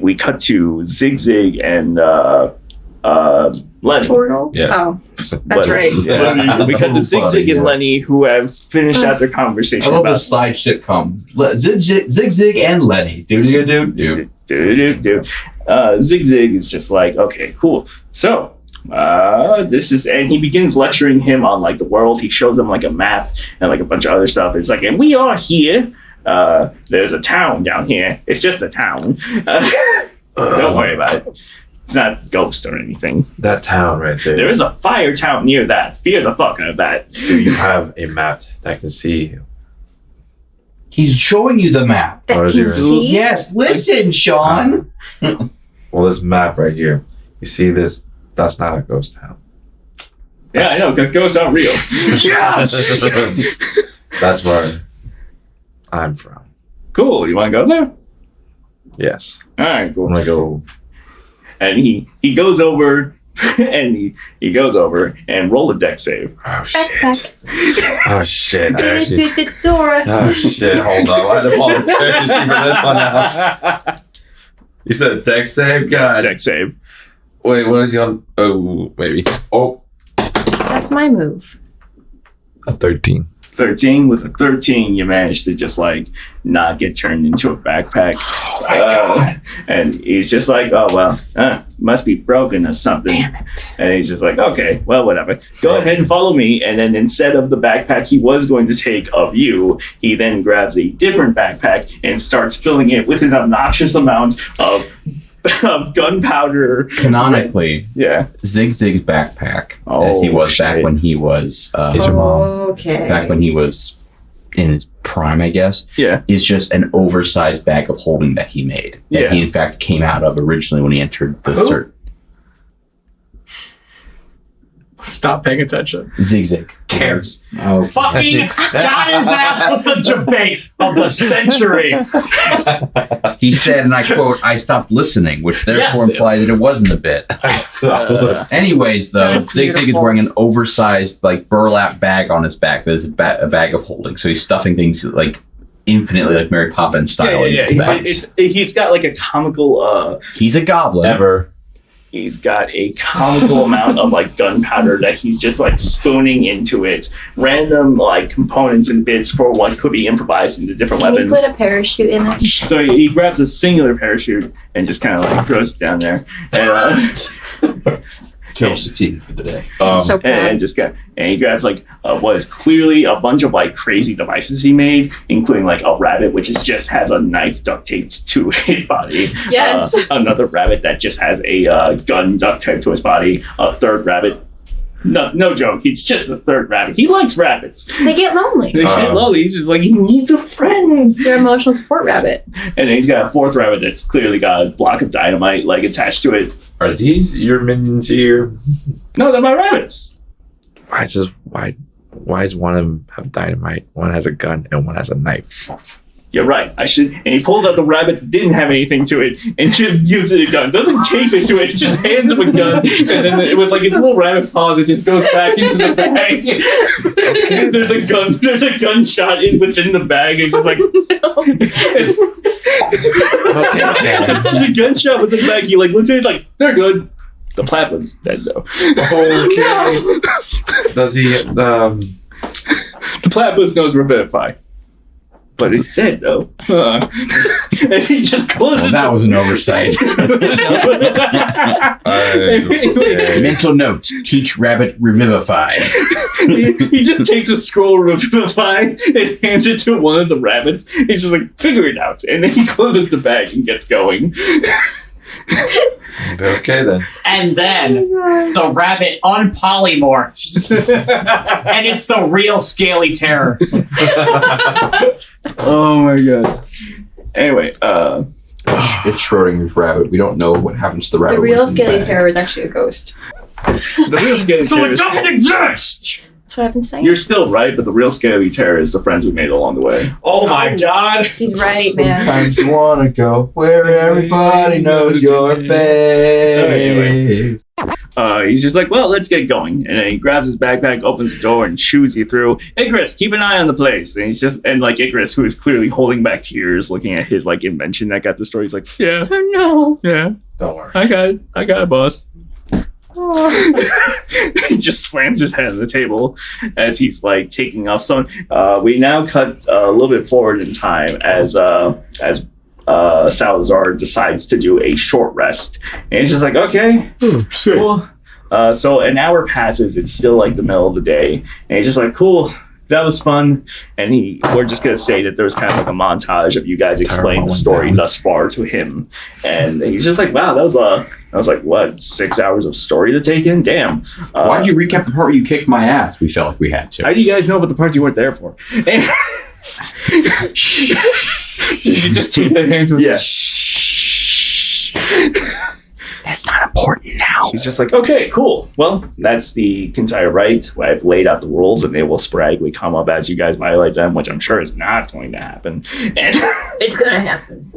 We cut to Zig and Lenny. Portal? Yes. Oh, that's right. Yeah. We cut to Zig and Lenny who have finished out their conversation. I love this side shitcom. Zig and Lenny. Do. Zig is just like, okay, cool. So, this is, and he begins lecturing him on like the world. He shows him like a map and like a bunch of other stuff. It's like, and we are here. There's a town down here. It's just a town. Don't worry about it. It's not ghost or anything. That town right there. There is a fire town near that. Fear the fuck out of that. Do you have a map that can see you? He's showing you the map. That is can yours? see? Yes, listen, Sean. Well, this map right here. You see this? That's not a ghost town. Yeah, I know, because ghosts aren't real. Yes! That's where I'm from. Cool. You want to go there? Yes. All right, cool. I'm gonna go. And he goes over and he goes over and roll a deck save. Oh shit! Backpack. Oh shit! I actually... Dora. Oh shit! Hold on. Why the fuck character sheet for this one now? You said deck save, God. Deck save. Wait, what is he on? Oh, maybe. Oh, That's my move. a 13. 13. With a 13, you manage to just like not get turned into a backpack. Oh my God. And he's just like, oh well, must be broken or something. Damn it. And he's just like, okay, well, whatever. Go ahead and follow me. And then instead of the backpack he was going to take of you, he then grabs a different backpack and starts filling it with an obnoxious amount of gunpowder. Canonically, Yeah. Zig's backpack, Oh, as he was shit. back when he was Is your mom? Okay. back when he was in his prime, I guess, Yeah. is just an oversized bag of holding that he made. That Yeah. he in fact came out of originally when he entered the Who? cert. Stop paying attention. Zig. Cares. Oh, Fucking got his ass with the debate of the century. He said, and I quote, "I stopped listening," which therefore Yes. implied that it wasn't a bit. Anyways, though, That's Zig is beautiful. wearing an oversized like burlap bag on his back that is a bag of holding. So he's stuffing things like infinitely like Mary Poppins style into bags. He's got like a comical. He's a goblin. Ever. He's got a comical amount of like gunpowder that he's just like spooning into it. Random like components and bits for what could be improvised into different Can you weapons. put a parachute in it? So he grabs a singular parachute and just kind of like throws it down there. And Kill succeeded for the day. And he grabs like what is clearly a bunch of like crazy devices he made, including like a rabbit which just has a knife duct taped to his body. Yes. Another rabbit that just has a gun duct taped to his body. A third rabbit. No joke. He's just a third rabbit. He likes rabbits. They get lonely. They get lonely. He's just like, he needs a friend. It's their emotional support rabbit. And then he's got a fourth rabbit that's clearly got a block of dynamite like attached to it. Are these your minions here? No, they're my rabbits. Why does one of them have dynamite, one has a gun, and one has a knife? You're right. I should. And he pulls out the rabbit that didn't have anything to it and just gives it a gun. Doesn't tape it to it. Just hands him a gun. And then with like its little rabbit paws, it just goes back into the bag. There's a gun. There's a gunshot within the bag. It's just like. There's a gunshot within the bag. He like looks at it. He's like, they're good. The platypus dead though. Okay. Does he? The platypus knows Revivify. But it's dead though. And he just closes. That was an oversight. Mental note: teach rabbit revivify. He just takes a scroll of Revivify and hands it to one of the rabbits. He's just like, figure it out. And then he closes the bag and gets going. Okay then. And then the rabbit unpolymorphs. And it's the real Scaly Terror. Oh my god. Anyway, it's Schrodinger's rabbit. We don't know what happens to the rabbit. The real when it's in Scaly bag. Terror is actually a ghost. the real Scaly So Terror it doesn't exist! That's what I've been saying. You're still right, but the real Scaly Terror is the friends we made along the way. Oh my god! He's right, man. Sometimes you want to go where everybody knows your face. He's just like, well, let's get going. And then he grabs his backpack, opens the door, and shoos you through. Icarus, keep an eye on the place. And he's just, and like Icarus, who is clearly holding back tears, looking at his like invention that got destroyed. He's like, yeah, Oh no. yeah, Don't worry. I got it, boss. Oh. He just slams his head on the table as he's like taking off someone. We now cut a little bit forward in time as Salazar decides to do a short rest. And he's just like, okay, cool. So an hour passes. It's still like the middle of the day. And he's just like, cool, that was fun. And we're just going to say that there's kind of like a montage of you guys explaining the story thus far to him. And he's just like, wow, that was like, what, 6 hours of story to take in? Damn. Why'd you recap the part where you kicked my ass? We felt like we had to. How do you guys know about the part you weren't there for? And you just take that hands with That's not important now. He's just like, okay, cool. Well, that's the entire right. I've laid out the rules and they will sporadically come up as you guys violate them, which I'm sure is not going to happen. And It's gonna happen.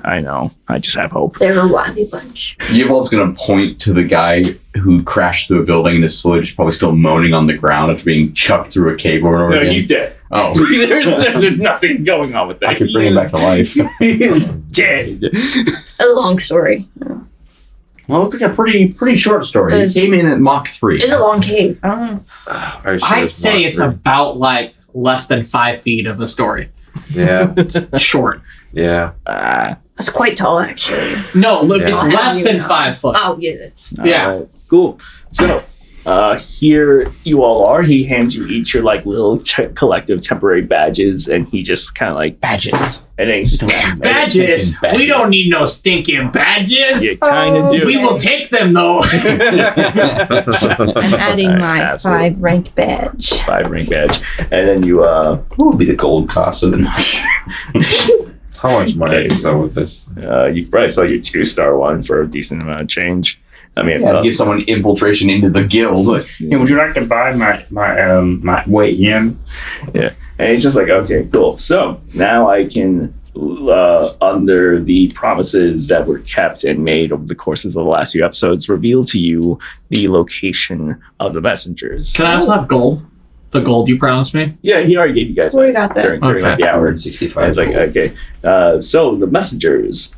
I know. I just have hope. They're a wily bunch. Yvonne's going to point to the guy who crashed through a building and is slowly just probably still moaning on the ground after being chucked through a cave over and over No, again. he's dead. Oh. there's nothing going on with that. I could bring him back to life. He is dead. A long story. Well, it looked like a pretty short story. It came in at Mach 3. It's a long cave. I don't know. I'd say it's about like less than 5 feet of a story. Yeah. Short. Yeah. That's quite tall, actually. No, look, Yeah. it's less than 5 foot. Oh, yeah, that's... Yeah. All right, cool. So, here you all are. He hands you each your like little collective temporary badges, and he just kind of like Badges. and then he Badges? We don't need no stinking badges. You kind of do. We will take them though. I'm adding my Absolutely. 5 rank badge. 5 rank badge, and then you What would be the gold cost of the How much money can you sell with this? you could probably sell your 2-star one for a decent amount of change. I mean, Yeah, give someone infiltration into the guild. Like, hey, would you like to buy my way in? yeah, and he's just like, okay, cool. So now I can, under the promises that were kept and made over the courses of the last few episodes, reveal to you the location of the messengers. Can I also have gold? The gold you promised me? Yeah, he already gave you guys We got that. during Okay. the hour. 165. It's like, okay. So the messengers,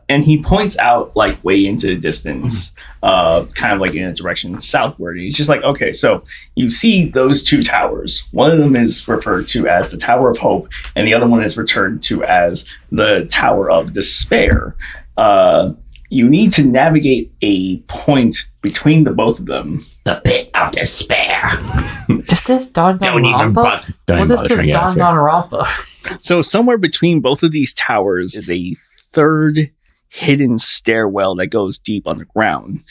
and he points out like way into the distance, kind of like in a direction southward. He's just like, okay, so you see those 2 towers. One of them is referred to as the Tower of Hope, and the other one is referred to as the Tower of Despair. You need to navigate a point between the both of them. The pit of despair. Is this Danganronpa? What is this Danganronpa? So somewhere between both of these towers is a third hidden stairwell that goes deep underground.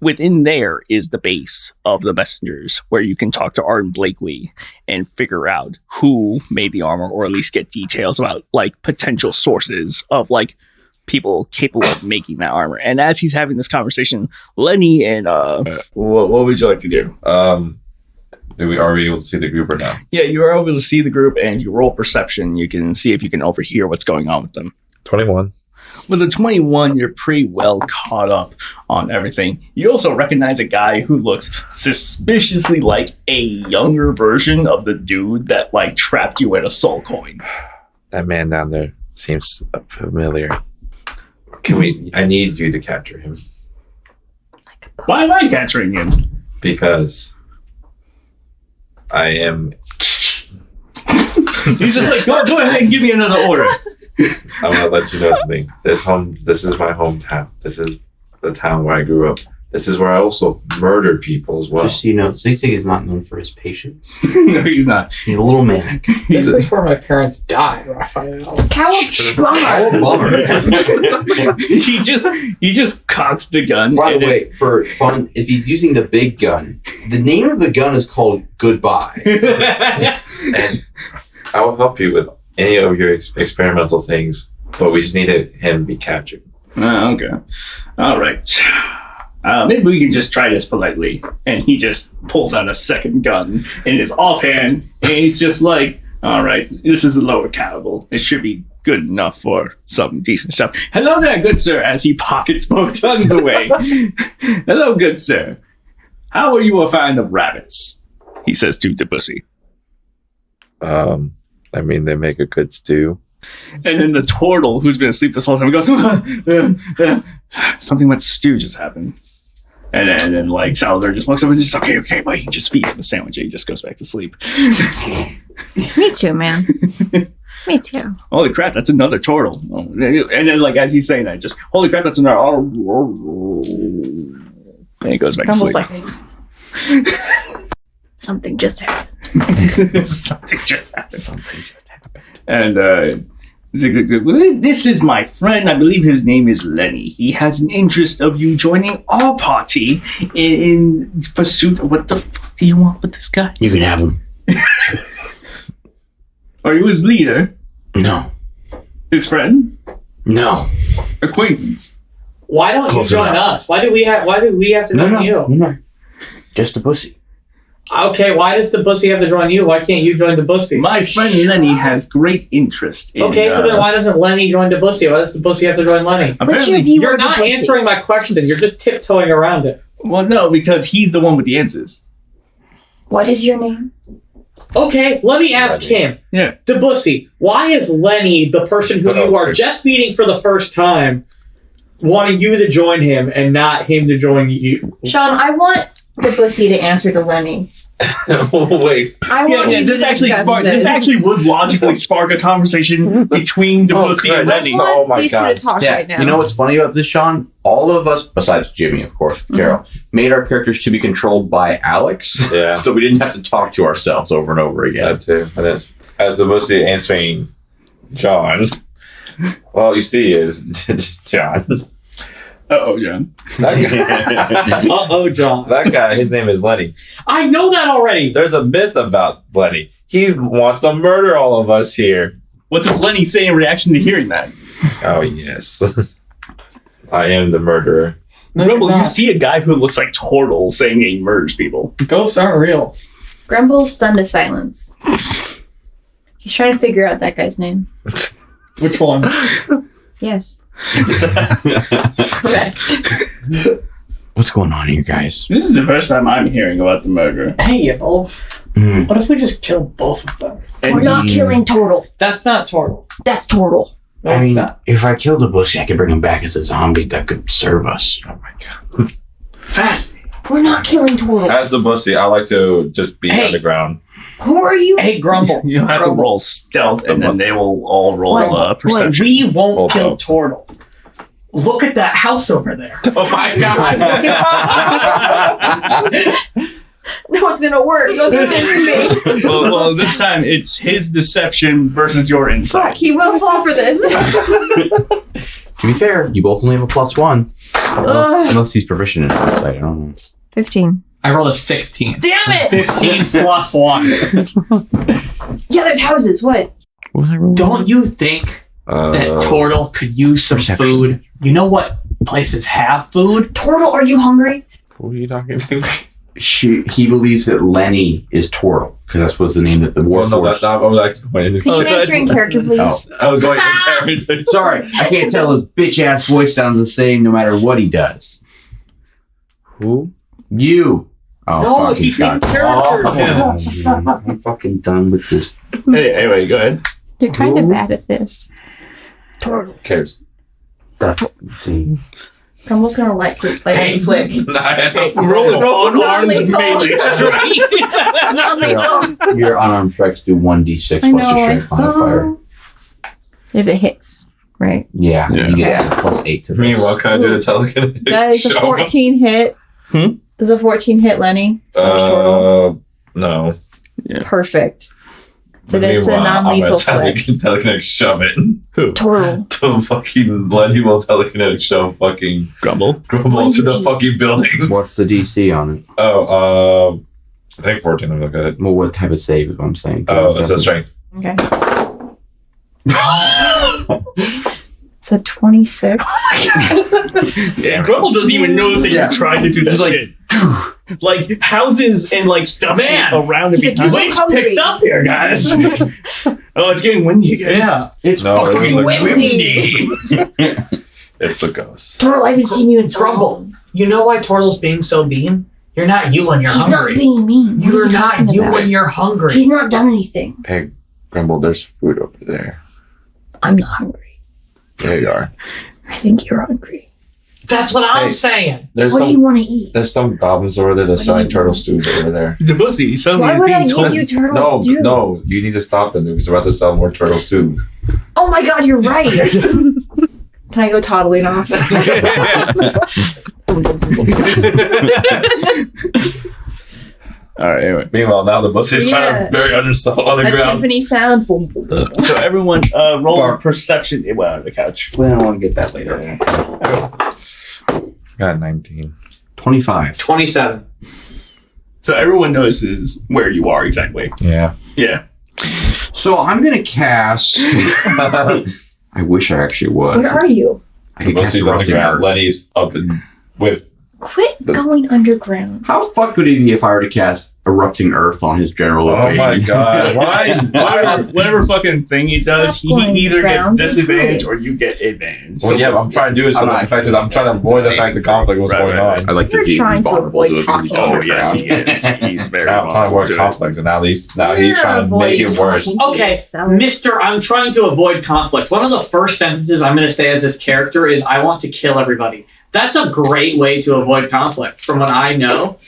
Within there is the base of the messengers, where you can talk to Arden Blakely and figure out who made the armor, or at least get details about like potential sources of like people capable of making that armor. And as he's having this conversation, Lenny and what would you like to do? Are we able to see the group or not? Yeah, you are able to see the group, and you roll perception. You can see if you can overhear what's going on with them. 21. With a 21, you're pretty well caught up on everything. You also recognize a guy who looks suspiciously like a younger version of the dude that like trapped you at a soul coin. That man down there seems familiar. I need you to capture him. Why am I capturing him? Because I am... He's just like, go ahead and give me another order. I'm gonna let you know something. This is my hometown. This is the town where I grew up. This is where I also murdered people as well. Just so you know, Sig Sig is not known for his patience. No, he's not. He's a little manic. This is where my parents died, Raphael. Cowabunga! he just cocks the gun. By the way, for fun, if he's using the big gun, the name of the gun is called Goodbye. And I will help you with any of your experimental things, but we just need him to be captured. Okay. All right. Maybe we can just try this politely. And he just pulls out a second gun in his offhand, and he's just like, all right, this is a lower caliber. It should be good enough for some decent stuff. Hello there, good sir, as he pockets both guns away. Hello, good sir. How are you a fan of rabbits? He says to Debussy. I mean, they make a good stew. And then the turtle, who's been asleep this whole time, goes, something with stew just happened. And then like Salvador just walks up and just, okay, but he just feeds him a sandwich and he just goes back to sleep. Me too, man. Me too. Holy crap, that's another turtle. And then like as he's saying that, just, holy crap, that's another. And he goes back to sleep. Like, something just happened. Something just happened. And this is my friend. I believe his name is Lenny. He has an interest of you joining our party in pursuit of what the fuck do you want with this guy? You can have him. Are you his leader? No. His friend? No. Acquaintance. Why don't you join us? Why do we have to join you? No. Just the pussy. Okay, why does the bussy have to join you? Why can't you join the bussy? My friend Lenny has great interest in... Okay, so then why doesn't Lenny join the bussy? Why does the bussy have to join Lenny? Apparently, you're not answering my question, then you're just tiptoeing around it. Well, no, because he's the one with the answers. What is your name? Okay, let me ask him. Yeah. Debussy, why is Lenny, the person who you are just meeting for the first time, wanting you to join him and not him to join you? Sean, I want Debussy to answer to Lenny. Wait. I want you this to actually discuss this actually would logically spark a conversation between Debussy and Lenny. I want these two to talk right now. You know what's funny about this, Sean? All of us, besides Jimmy, of course, with Carol, made our characters to be controlled by Alex. Yeah. So we didn't have to talk to ourselves over and over again. That too. And then, as Debussy answering John, well, you see, is John. Uh-oh, John. Uh-oh, John. That guy, his name is Lenny. I know that already. There's a myth about Lenny. He wants to murder all of us here. What does Lenny say in reaction to hearing that? Oh, yes. I am the murderer. Grumble, you see a guy who looks like Turtle saying he murders people. Ghosts aren't real. Grumble's stunned to silence. He's trying to figure out that guy's name. Which one? Yes. Correct. What's going on here, guys? This is the first time I'm hearing about the murder. Hey, Evo. What if we just kill both of them? We're not killing Turtle. That's not Turtle. That's Turtle. No, I it's mean, not. if I killed the pussy, I could bring him back as a zombie that could serve us. Oh my god. Fascinating. We're not killing Turtle. As Debussy, I like to just be underground. Who are you? Hey, Grumble. You'll have to roll stealth, and then they will all roll perception. We won't kill Turtle. look at that house over there. Oh my god. No, it's gonna work. Don't do this to me. well, this time it's his deception versus your insight. Fuck, he will fall for this. To be fair, you both only have a +1. Unless he's proficient in insight. I don't know. 15. I rolled a 16. Damn it! 15 plus 1. Yeah, there's houses. What? What was I rolling? Don't you think that Tortle could use some food? You know what places have food? Tortle, are you hungry? Who are you talking to? He believes that Lenny is Tortle because that was the name that the Well, no, Warforged. that's not. I was actually going Could you answer in character, please? I was going in character. Sorry, I can't tell. His bitch ass voice sounds the same no matter what he does. Who? You. Oh, No, fuck, he's in got- character. man. I'm fucking done with this. Anyway, go ahead. You're kind of bad at this. Who cares? See. Grumble's gonna let you play Hey. flick. Roll an unarmed melee strike. Not lethal. Your unarmed strikes do 1d6 I plus know, your I strength modifier. saw. If it hits, right? Yeah, Yeah. you get that +8 to this. Meanwhile, can I do the telekinetic That is a show? 14 hit. Does a 14 hit Lenny? No. Perfect. But it's a Meanwhile, non-lethal I'm gonna flick. telekinetic shove it. Who? Tortle. To fucking Lenny will telekinetic shove fucking Grumble. Grumble to the fucking building. What's the DC on it? Oh, I think 14. I'm looking at it. Well, what type of save is what I'm saying? Oh, it's a strength. Okay. It's a 26. Yeah, Grumble doesn't even notice that you tried to do that shit. Like houses and like stuff around it. He's like, Wind's "I'm picked hungry." up here, guys. Oh, it's getting windy again. Yeah. It's No, fucking it was windy. It's a ghost. Tortle, I haven't seen you in so Grumble. long. You know why Tortle's being so mean? You're not you when you're He's hungry. not being mean. What are You're you not talking you about? when you're hungry. He's not done anything. Hey, Grumble, there's food over there. I'm not hungry. There you are. I think you're hungry. That's what I'm Hey. saying. There's What do you some. want to eat? There's some goblins over there that's selling turtle stews over there. The pussy. Suddenly Why he's would I being give told. you turtle No, stew? no, you need to stop them because they're about to sell more turtle stew. Oh my god, you're right. Can I go toddling off? All right. Anyway, Meanwhile, now the bus is trying Yeah. to bury undersoul on the A ground. timpani sound. Boom, boom, boom. so everyone, roll perception. Well, the couch. Well, I want to get that later. Got 19. 25. 27. So everyone notices where you are exactly. Yeah. Yeah. So I'm going to cast. I wish I actually was. Where are you? I The could cast Busty's on the Erupting ground. Earth. Lenny's up and with. Quit going underground. How fucked would it be if I were to cast Erupting Earth on his general Oh location? my god. Why? Whatever fucking thing he does, he Stop going either gets round and disadvantage or round. you get advantage. Well, yeah, but I'm trying to do it so I'm that not- the fact is I'm trying to avoid the fact the conflict was Right, going right, on. I like to You're see trying he's to vulnerable avoid to it. conflict. Oh yes, he is. He's very. Now I'm trying to avoid vulnerable to conflict, and now he's You're trying to make it avoiding worse. talking to Okay, yourself. Mister, I'm trying to avoid conflict. One of the first sentences I'm going to say as this character is, "I want to kill everybody." That's a great way to avoid conflict, from what I know.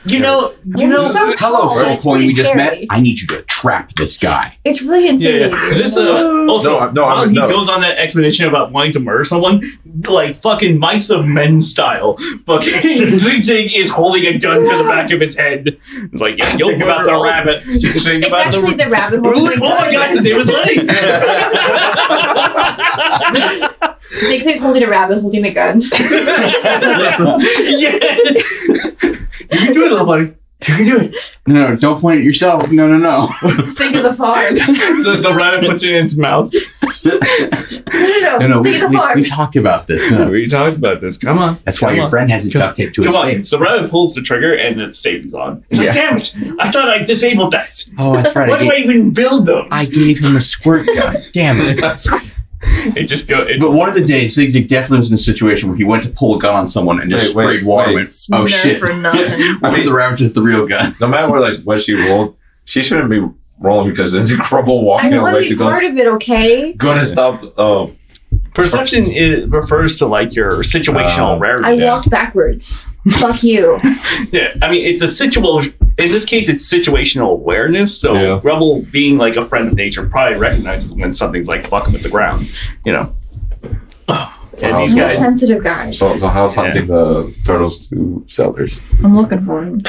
You know. So Hello, tall, first it's point we pretty just met. scary. I need you to trap this guy. It's really Yeah, intimidating. yeah. This also No, while he no. goes on that expedition about wanting to murder someone, like fucking Mice of Men style, fucking Zig Zig is holding a gun to the back of his head. It's like, yeah, you'll Think about murder the all- rabbits. Think It's about actually the rabbit Oh hole. my god, his name was Lenny. Zig Zig's holding a rabbit, holding a gun. Yeah. You can do it, little buddy. You can do it. No, don't point at yourself. No. Think of the farm. The rabbit puts it in its mouth. No, Think of the farm. we talked about this. No. We talked about this. Come on. That's why Come your on. friend has a duct tape to his Come on. face. The rabbit pulls the trigger and it saves on. He's like, Yeah. damn it! I thought I disabled that. Oh, that's right. Why do I even build those? I gave him a squirt gun. Damn it. It just goes. But one of the days, Zig Zig definitely was in a situation where he went to pull a gun on someone and just sprayed water. Went, oh Nerf shit! for nothing. One of the rabbits is the real gun. No matter what she rolled, she shouldn't be rolling because it's a Crumble I walking want away to to be go. part of it, okay? Going to stop. Oh, Perception refers to like your situational rarity. I walked backwards. Fuck you. Yeah, I mean it's a situational. In this case, it's situational awareness. So Yeah. Rebel, being like a friend of nature, probably recognizes when something's like fucking with the ground. You know. And Wow. these They're guys, sensitive guys. So how's hunting the turtles to sellers? I'm looking for him.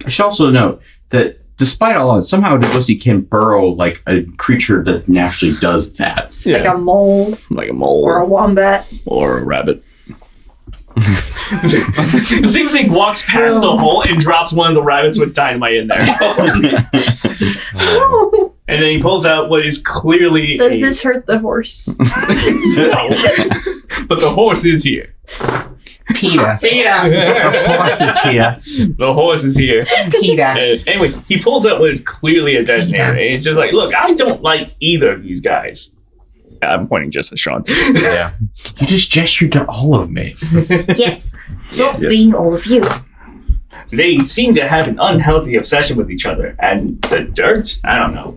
I should also note that despite all of it, somehow Debussy can burrow like a creature that naturally does that. Like a mole like a mole or a wombat. or a rabbit. Zing Zing walks past the hole and drops one of the rabbits with dynamite in there. And then he pulls out what is clearly Does this hurt the horse? No. But the horse is here. Peter. The horse is here. The horse is here. Peter. Anyway, he pulls out what is clearly a detonator. And he's just like, look, I don't like either of these guys. I'm pointing just at Sean. Yeah. You just gestured to all of me. Yes. Stop Yes. being all of you. They seem to have an unhealthy obsession with each other. And the dirt? I don't know.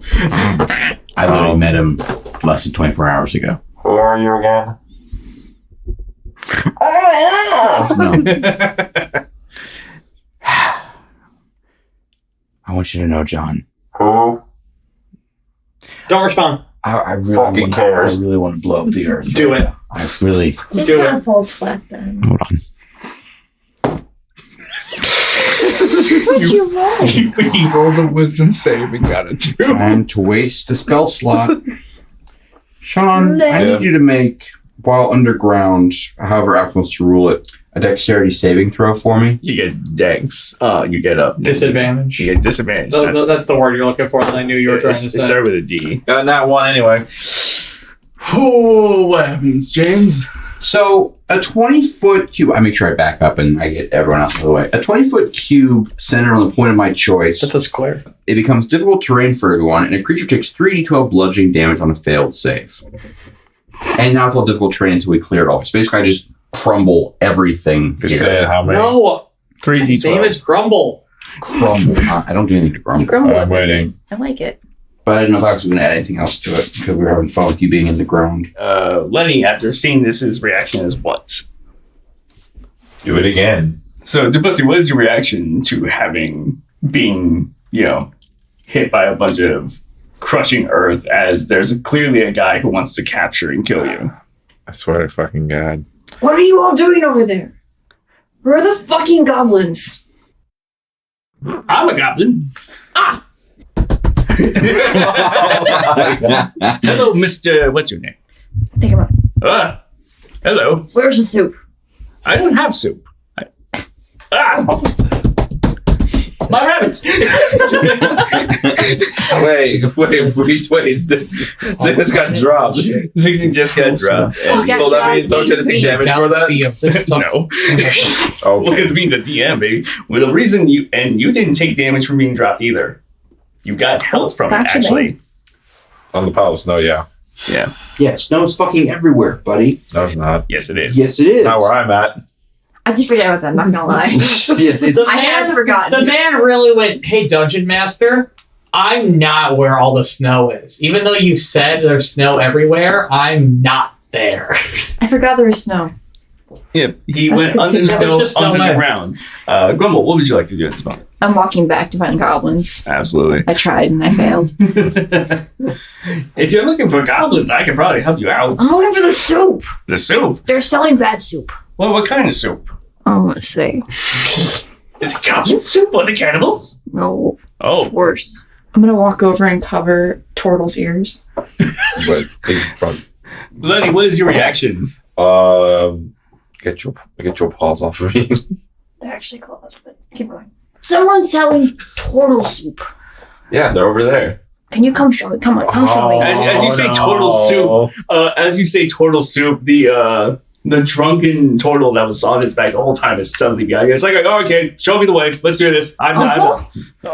I literally met him less than 24 hours ago. Who are you again? No. I want you to know, John. Who? Don't respond. I really Fucking cares. I really want to blow up the earth. Do it. I really. This Do kind it. of falls flat then. Hold on. What'd you roll? He rolled a wisdom save and got it too. Time to waste a spell slot. Sean, I Yeah. need you to make, while underground, however Alex wants to rule it, a dexterity saving throw for me. You get dex. You get a Disadvantage. You get disadvantage. That's the word you're looking for that I knew you were trying to It say. started with a D. Got that one anyway. Oh, what happens, James? So, a 20-foot cube, I make sure I back up and I get everyone else out of the way. A 20-foot cube centered on the point of my choice. That's a square. It becomes difficult terrain for everyone, and a creature takes 3d12 bludgeoning damage on a failed save. And now it's all difficult terrain until we clear it all. So basically, I just crumble everything Just here. saying how many. No. 3D12. His name is Grumble. Crumble. I don't do anything to You grumble. grumble. I'm waiting. I like it. But I didn't know if I was going to add anything else to it because we were having fun with you being in the ground. Lenny, after seeing this, his reaction is what? Do it again. So, Debussy, what is your reaction to being, hit by a bunch of crushing earth as there's clearly a guy who wants to capture and kill you? I swear to fucking God. What are you all doing over there? Where are the fucking goblins? I'm a goblin. Ah! Hello, Mr. What's your name? Pick him up. Hello. Where's the soup? I don't have soup. My rabbits. Wait. This got dropped. Zigzag just got dropped. Oh, So that means don't you have to take damage for that? No. Okay. Look at me, the DM, baby. Well, the reason you didn't take damage from being dropped either. You got health from it, Gotcha, actually. On the pile of snow, yeah. Yeah. Yeah, snow's fucking everywhere, buddy. No, it's not. Yes, it is. Yes, it is. Not where I'm at. I did forget about that, I'm not gonna lie. Yes, it's. The I had man, forgotten. the man really went, hey, Dungeon Master, I'm not where all the snow is. Even though you said there's snow everywhere, I'm not there. I forgot there was snow. Yeah, he That's went good under to the know. snow, Just under the snowman. ground. Grumble, what would you like to do at this moment? I'm walking back to find goblins. Absolutely. I tried and I failed. If you're looking for goblins, I can probably help you out. I'm looking for the soup. The soup? They're selling bad soup. Well, what kind of soup? I want to say. Is it goblin soup or the cannibals? No, Oh, worse. I'm gonna walk over and cover Turtle's ears. But Lenny, what is your reaction? get your paws off of me. They're actually close, but keep going. Someone's selling turtle soup. Yeah, they're over there. Can you come show me? Come on, come show me. As you say turtle soup, the drunken turtle that was on its back the whole time is suddenly behind you. It's like, oh, okay, show me the way. Let's do this. Uncle? Do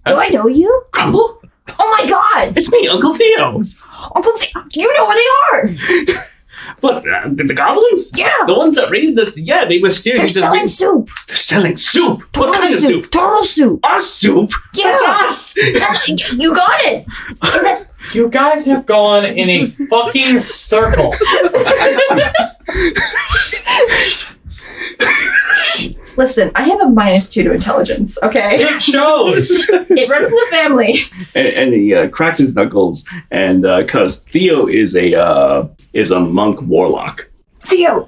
I know you? Grumble? Oh my god! It's me, Uncle Theo. Uncle Theo, you know where they are! What, the goblins? Yeah! The ones that raided this? Yeah, they were steering. They're selling soup! They're selling soup? Turtle What kind of soup? Turtle soup! Us soup? Yeah! That's us! You got it! And that's You guys have gone in a fucking circle. Listen, I have a -2 to intelligence, okay? It shows! It runs in the family. And he cracks his knuckles, and because Theo is a monk warlock. Theo!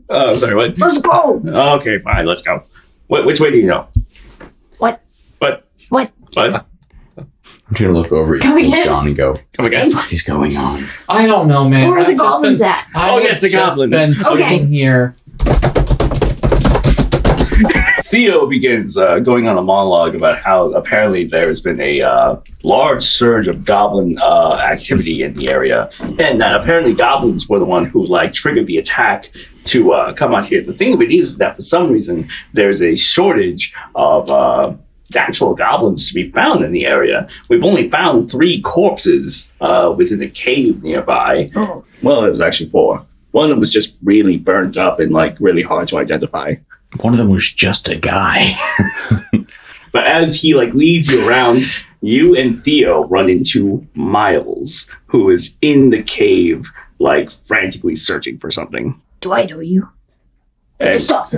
Oh, sorry, what? Let's go! Okay, fine, let's go. Which way do you know? What? What? What? What? I'm trying to look over at Come again? John and go, Come again? what is going on? I don't know, man. Where are the goblins at? Oh, yes, the goblins. Been Okay. sitting here. Theo begins going on a monologue about how apparently there has been a large surge of goblin activity in the area, and that apparently goblins were the one who triggered the attack to come out here. The thing of it is that for some reason there's a shortage of actual goblins to be found in the area. We've only found 3 corpses within a cave nearby. Oh. Well, it was actually 4. One of them was just really burnt up and really hard to identify. One of them was just a guy. But as he leads you around, you and Theo run into Miles, who is in the cave, frantically searching for something. Do I know you? And Stop.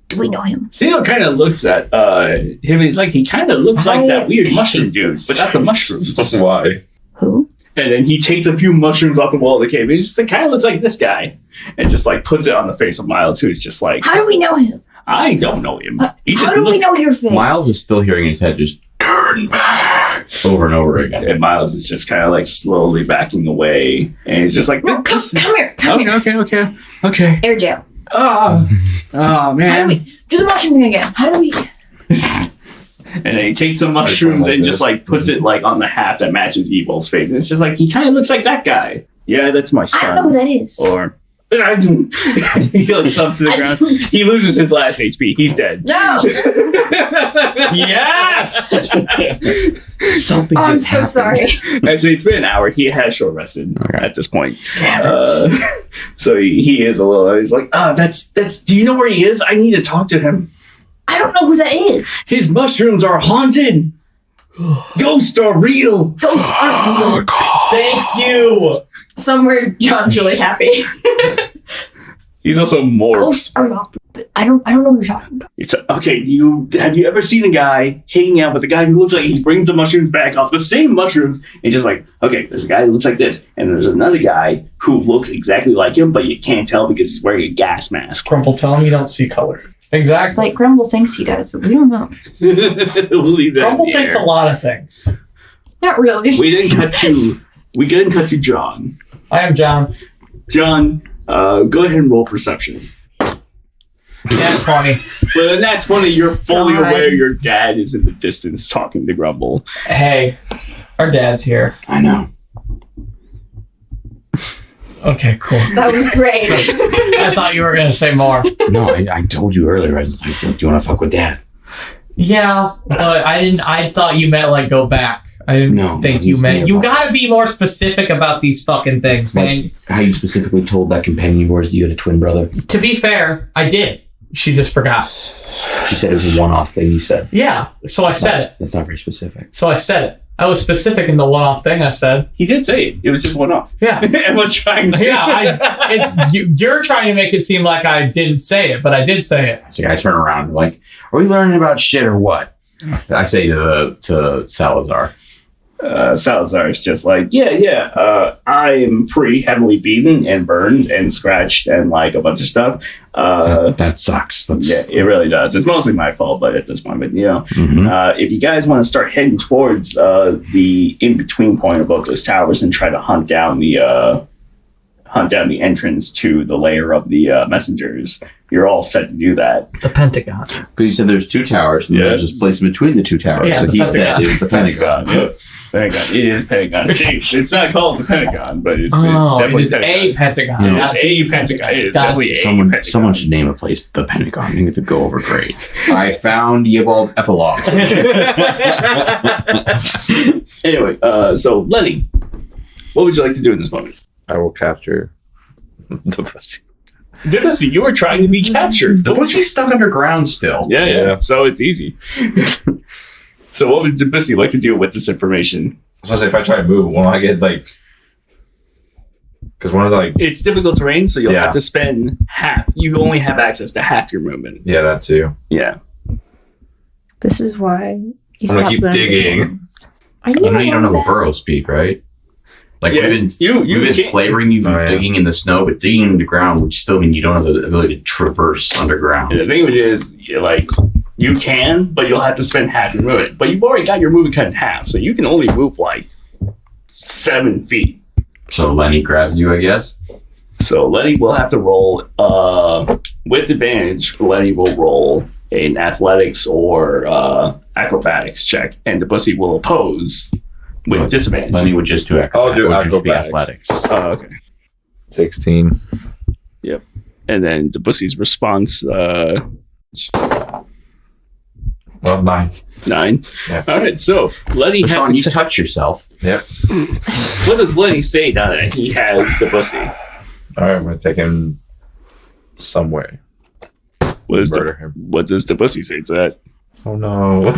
Do we know him? Theo kind of looks at him, and he's he kind of looks like that weird mushroom dude, but not the mushrooms. Why? Who? And then he takes a few mushrooms off the wall of the cave. He's just kind of looks like this guy, and just puts it on the face of Miles, who's just How do we know him? I don't know him. He How just do we looks. know your face? Miles is still hearing in his head just turn back over and over again. And Miles is just kind of slowly backing away, and he's just No, come here. Come here. Okay. Air jail. Oh How do man. we do the mushroom thing again? How do we? And then he takes some mushrooms and just puts it on the hat that matches Evil's face. And it's just he kind of looks like that guy. Yeah, that's my I son. don't know who that is. Or he comes to the ground. He loses his last HP. He's dead. No. Yes! Something I'm just so happened. sorry. Actually, it's been an hour. He has short rested at this point. Damn it. So he is a little. He's that's. Do you know where he is? I need to talk to him. I don't know who that is. His mushrooms are haunted. Ghosts are real. Ghosts aren't real. Thank you! Somewhere John's really happy. He's also more. Ghosts are not. But I don't know who you're talking about. It's okay. Have you ever seen a guy hanging out with a guy who looks like he brings the mushrooms back off the same mushrooms? And he's just okay, there's a guy who looks like this, and there's another guy who looks exactly like him, but you can't tell because he's wearing a gas mask. Crumple, tell him you don't see color. Exactly. Grumble thinks he does, but we don't know. We'll leave that. Crumple in the thinks air. a lot of things. Not really. We didn't cut to John. I am John. John, go ahead and roll perception. Yeah, 20. But that's funny. You're fully God. aware your dad is in the distance talking to Grumble. Hey, our dad's here. I know. Okay, cool. That was great. I thought you were going to say more. No, I told you earlier. I was like, do you want to fuck with Dad? Yeah, but I didn't. I thought you meant go back. I didn't think you meant. You gotta be more specific about these fucking things, man. How you specifically told that companion of yours that you had a twin brother? To be fair, I did. She just forgot. She said it was a one-off thing you said. Yeah, so I said it. That's not very specific. So I said it. I was specific in the one-off thing I said. He did say it. It was just one off. Yeah. Everyone's trying to say Yeah, you're trying to make it seem like I didn't say it, but I did say it. So I turn around are we learning about shit or what? I say to Salazar. Salazar is just I am pretty heavily beaten and burned and scratched and a bunch of stuff. That sucks. Yeah, it really does. It's mostly my fault, but at this moment, Mm-hmm. if you guys want to start heading towards the in-between point of both those towers and try to hunt down the entrance to the lair of the messengers, you're all set to do that. The Pentagon. Because you said there's 2 towers, and there's this place in between the 2 towers. Yeah, so the he Pentagon. said it's the Pentagon. Pentagon. It is Pentagon. It's not called the Pentagon, but it's Oh, definitely it is a Pentagon. You know, It's a Pentagon. It is Gotcha. definitely a Pentagon. Someone should name a place the Pentagon. I think it would go over great. I found Yebald's epilogue. Anyway, so Lenny, what would you like to do in this moment? I will capture the pussy. Debussy, you were trying to be captured. The pussy's stuck underground still. Yeah. So it's easy. So what would Debussy like to do with this information? I was gonna say, if I try to move, won't I get Because one of the, like, it's difficult terrain, so you'll Yeah. have to spend half. You only have access to half your movement. yeah, that too. Yeah. This is why you I'm gonna stop keep learning digging. things. I I know you don't have a that. burrow speak, right? Like Yeah, we've you been can't- flavoring you Oh, yeah. digging in the snow, but digging in the ground would still mean you don't have the ability to traverse underground. And the thing of it is, like, you can, but you'll have to spend half your movement. But you've already got your movement cut in half, so you can only move like 7 feet. So Lenny grabs you, I guess. So Lenny will have to roll with advantage. Lenny will roll an athletics or acrobatics check, and the pussy will oppose with disadvantage. Lenny would just do I'll do acrobatics. acrobatics. Oh, okay. 16. Yep. And then the pussy's response, Well, 9. 9. Yeah. All right. So Lenny So has Sean, to you touch yourself. Yep. what does Lenny say now that he has the pussy? All right, I'm going to take him somewhere. What does the pussy say to that? Oh, no.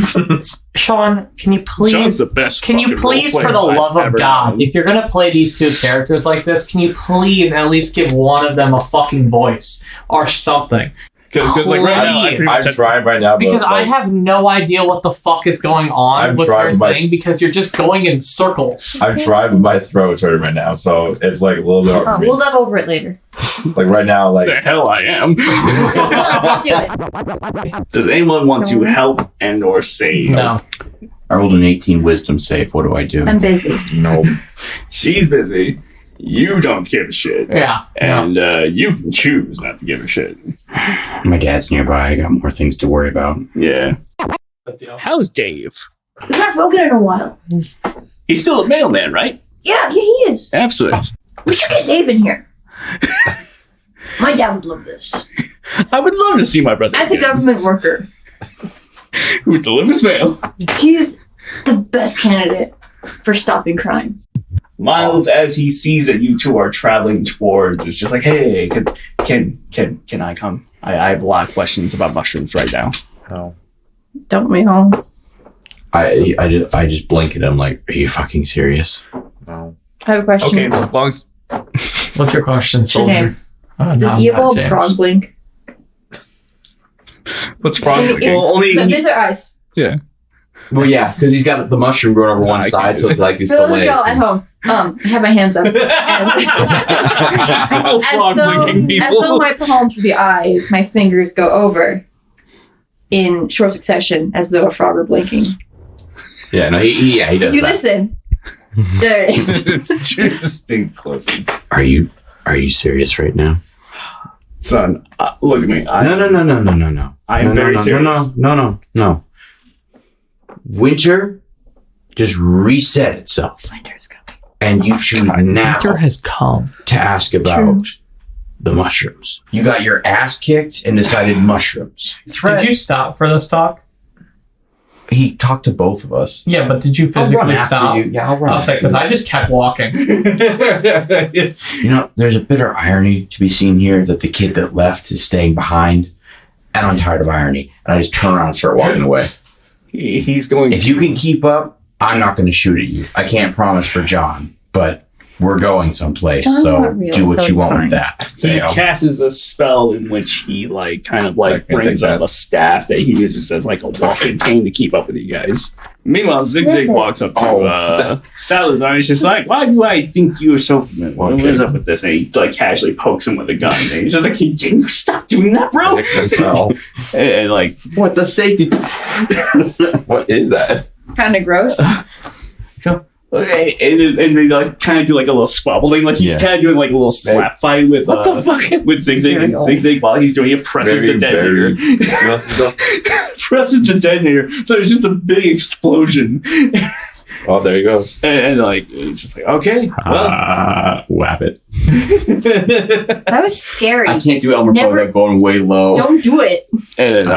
Sean, can you please? Sean's the best. Can you fucking please, role for the player love I've of ever God, known. if you're gonna play these two characters like this, can you please at least give one of them a fucking voice or something? Because like right now, Please. I'm trying right now, but Because I like, have no idea what the fuck is going on I'm with her trying my- thing because you're just going in circles. I'm trying, but my throat's hurting right now, so it's like a little bit hard for me. We'll dive over it later. Like right now, like the hell I am. We'll do it. Does anyone want to help and or save? No. I rolled an 18 wisdom save. What do I do? I'm busy. no. She's busy. You don't give a shit. Yeah. And you can choose not to give a shit. My dad's nearby. I got more things to worry about. Yeah. How's Dave? We've not spoken in a while. He's still a mailman, right? Yeah, he is. Absolutely. We should get Dave in here. My dad would love this. I would love to see my brother As a again, government worker, who delivers mail. he's the best candidate for stopping crime. Miles, as he sees that you two are traveling towards, is just like, "Hey, can I come? I have a lot of questions about mushrooms right now." No. Don't we all? I just blink at him like, are you fucking serious? No. I have a question. Okay, well, as long as What's your question, Sir soldier? James, Oh, does no, he not evolve James. frog blink? what's frog It's- looking? Well, only so he- these are eyes. Yeah. Well, yeah, because he's got the mushroom growing over one I side, can't so it's like it's For those of delayed. y'all at home, I have my hands up. All frog blinking As though people. my palms would be eyes, my fingers go over in short succession as though a frog were blinking. Yeah, no, he If does you that. listen, there it is. It's two distinct closes. Are you serious right now? Son, look at me. No. I am very serious. No. Winter just reset itself. Winter's coming. And you choose now Winter has come. to ask about the mushrooms. You got your ass kicked and decided mushrooms. Did you stop for this talk? He talked to both of us. Yeah, but did you I'll run physically after stop? you. Yeah, I'll run I was like, after because you. I just kept walking. You know, there's a bitter irony to be seen here that the kid that left is staying behind, and I'm tired of irony. And I just turn around and start walking away. He's going. If you can keep up, I'm not going to shoot at you. I can't promise for John, but we're going someplace, John's so not real, do what so you it's want fine. with that. He You know? casts a spell in which he kind of I can brings take up that. a staff that he uses as like a walking cane to keep up with you guys. Meanwhile, Zigzag Listen. walks up to Salazar and he's just like, "Why do I think you are so familiar? What is up with this?" And he casually pokes him with a gun. And he's just like, "Can you stop doing that, bro?" and like, What the safety? What is that? Kind of gross. okay, and they kind of do a little squabbling, he's Yeah. kind of doing a little slap fight with What the fuck? with Zigzag, Here we and go. Zigzag while he's doing it presses the detonator. Presses the detonator, so it's just a big explosion, Oh, there he goes. and it's just like, okay, well, Whap it. That was scary. I can't do Elmer Fudd Never- without going way low. Don't do it. and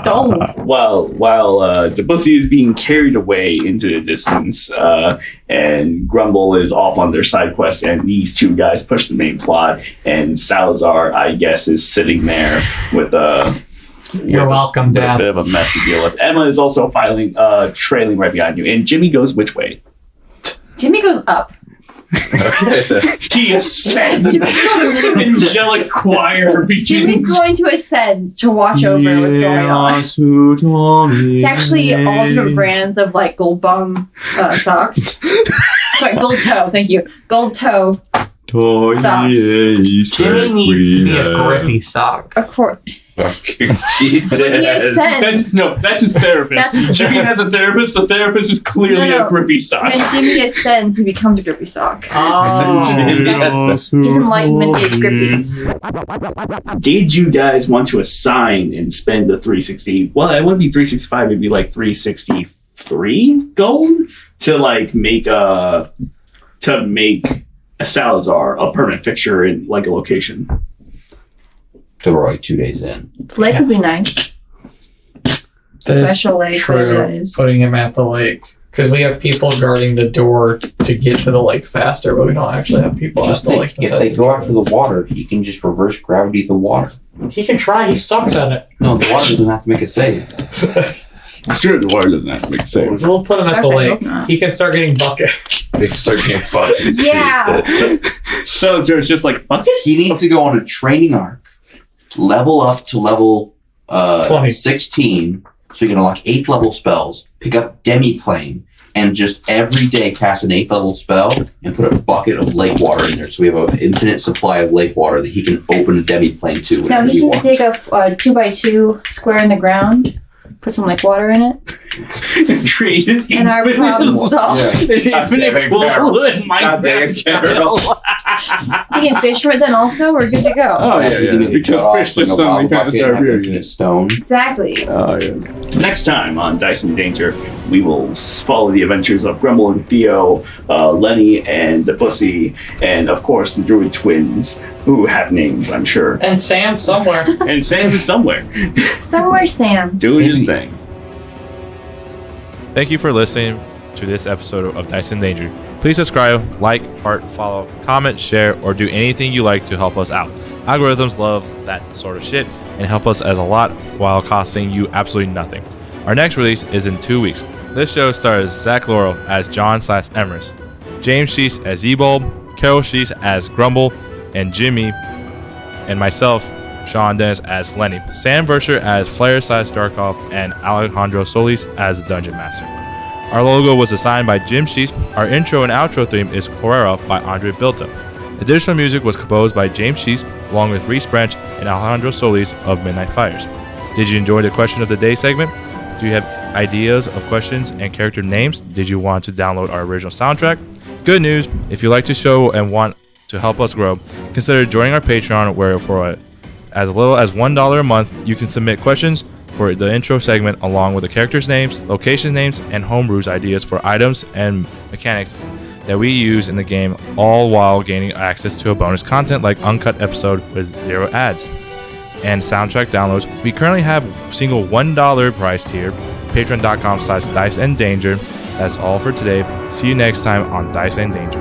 Don't. while Debussy is being carried away into the distance, and Grumble is off on their side quest, and these two guys push the main plot, and Salazar, I guess, is sitting there with You're welcome, with a Dad. bit of a mess to deal with. Emma is also trailing right behind you, and Jimmy goes which way? Jimmy goes up. Okay. He ascends. Angelic choir begins. Jimmy's going to ascend to watch over what's going on. It's actually all different brands of like Gold Bum socks. Sorry, Gold Toe. Thank you. Gold Toe socks. Jimmy needs to be a grippy sock. Of course. Jesus. When he ascends, That's his therapist. Jimmy has a therapist. The therapist is clearly a grippy sock. when Jimmy ascends, he becomes a grippy sock. Oh. His enlightenment is grippies. Did you guys want to assign and spend the 360? Well, it wouldn't be 365. It'd be like 363 gold to like make a Salazar a permanent fixture in like a location. So we're like 2 days in. Lake would be nice. That is Special lake, whatever that is. Putting him at the lake. Because we have people guarding the door to get to the lake faster, but we don't actually have people Just at the lake. if they go after the water, you can just reverse gravity the water. He can try, he sucks at it. No, the water doesn't have to make a save. It's true. The water doesn't have to make a save. We'll put him at the Gosh, I lake. hope not. He can start getting bucket. They start getting buckets. Yeah. Jesus. So there's just like buckets. He needs to go on a training arc, level up to level 20. 16, so he can unlock 8th level spells, pick up Demiplane, and just every day cast an 8th level spell and put a bucket of lake water in there. So we have an infinite supply of lake water that he can open a Demiplane to No, whenever he he needs to wants. dig a 2x2 square in the ground, put some lake water in it, Create an and our problem solved. infinite pool in Minecraft style. You can fish for it then also, we're good to go. Oh yeah, You can yeah. make a Because cut-off, fish bring just a suddenly bottle kind of bucket, start have appearing. infinite stone. Exactly. Oh yeah. Next time on Dyson Danger, we will follow the adventures of Grumble and Theo, Lenny and the Pussy, and of course the Druid twins, who have names, I'm sure. And Sam somewhere. And Sam is somewhere, Somewhere, Sam. doing his thing. Thank you for listening to this episode of Dyson Danger. Please subscribe, like, heart, follow, comment, share, or do anything you like to help us out. Algorithms love that sort of shit and help us as a lot while costing you absolutely nothing. Our next release is in 2 weeks. This show stars Zach Laurel as John/Emrys, James Sheese as Ebulb, Carol Sheese as Grumble, and Jimmy, and myself, Sean Dennis as Lenny, Sam Versher as Flare/Darkov, and Alejandro Solis as the Dungeon Master. Our logo was designed by Jim Sheese. Our intro and outro theme is Correra by Andre Bilta. Additional music was composed by James Sheese, along with Reese Branch and Alejandro Solis of Midnight Fires. Did you enjoy the Question of the Day segment? Do you have ideas of questions and character names? Did you want to download our original soundtrack? Good news! If you like the show and want to help us grow, consider joining our Patreon, where for as little as $1 a month, you can submit questions for the intro segment along with the characters' names, location names, and homebrews ideas for items and mechanics that we use in the game, all while gaining access to a bonus content like uncut episode with 0 ads and soundtrack downloads. We currently have single $1 price tier, patreon.com/Dice and Danger. That's all for today. See you next time on Dice and Danger.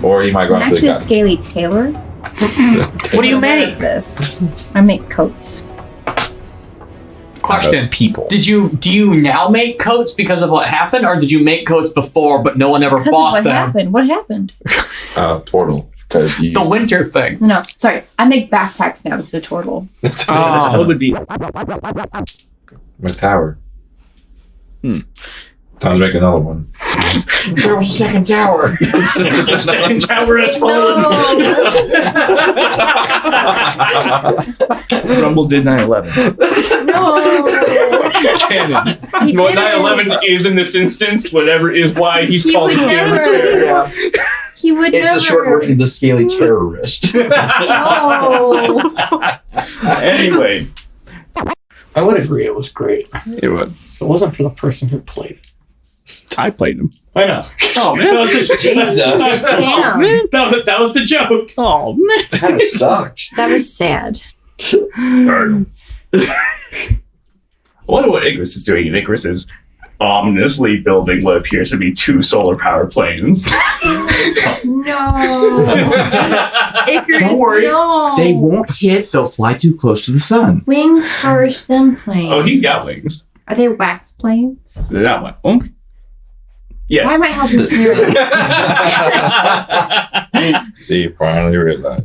Or he might go I'm after actually the a scaly tailor. What do you make? This. I make coats. Question: People. Do you now make coats because of what happened, or did you make coats before but no one ever Because of bought what them? happened? What happened? Turtle. Because The winter thing. No, sorry. I make backpacks now because of turtle. What would be? my tower. Time to make another one. There was a second tower. The second tower has fallen. Rumble did 9/11. No. Canon. He Well, didn't. 9/11 is in this instance, whatever is why he's He called would Scaly never. Terror. Yeah. He would It's never. the short version of the scaly terrorist. No. Anyway, I would agree it was great. it was. If it wasn't for the person who played it. I played him. I know. Oh man. Jesus. Damn. That was the joke. Oh man. That kind of sucked. That was sad. I wonder what Icarus is doing. And Icarus is ominously building what appears to be 2 solar power planes. No. Icarus, Don't worry. no. They won't hit. They'll fly too close to the sun. Wings first, then planes. Oh, he's got wings. Are they wax planes? They're not like, oh. Yes. Why am I helping Sarah? They finally realized.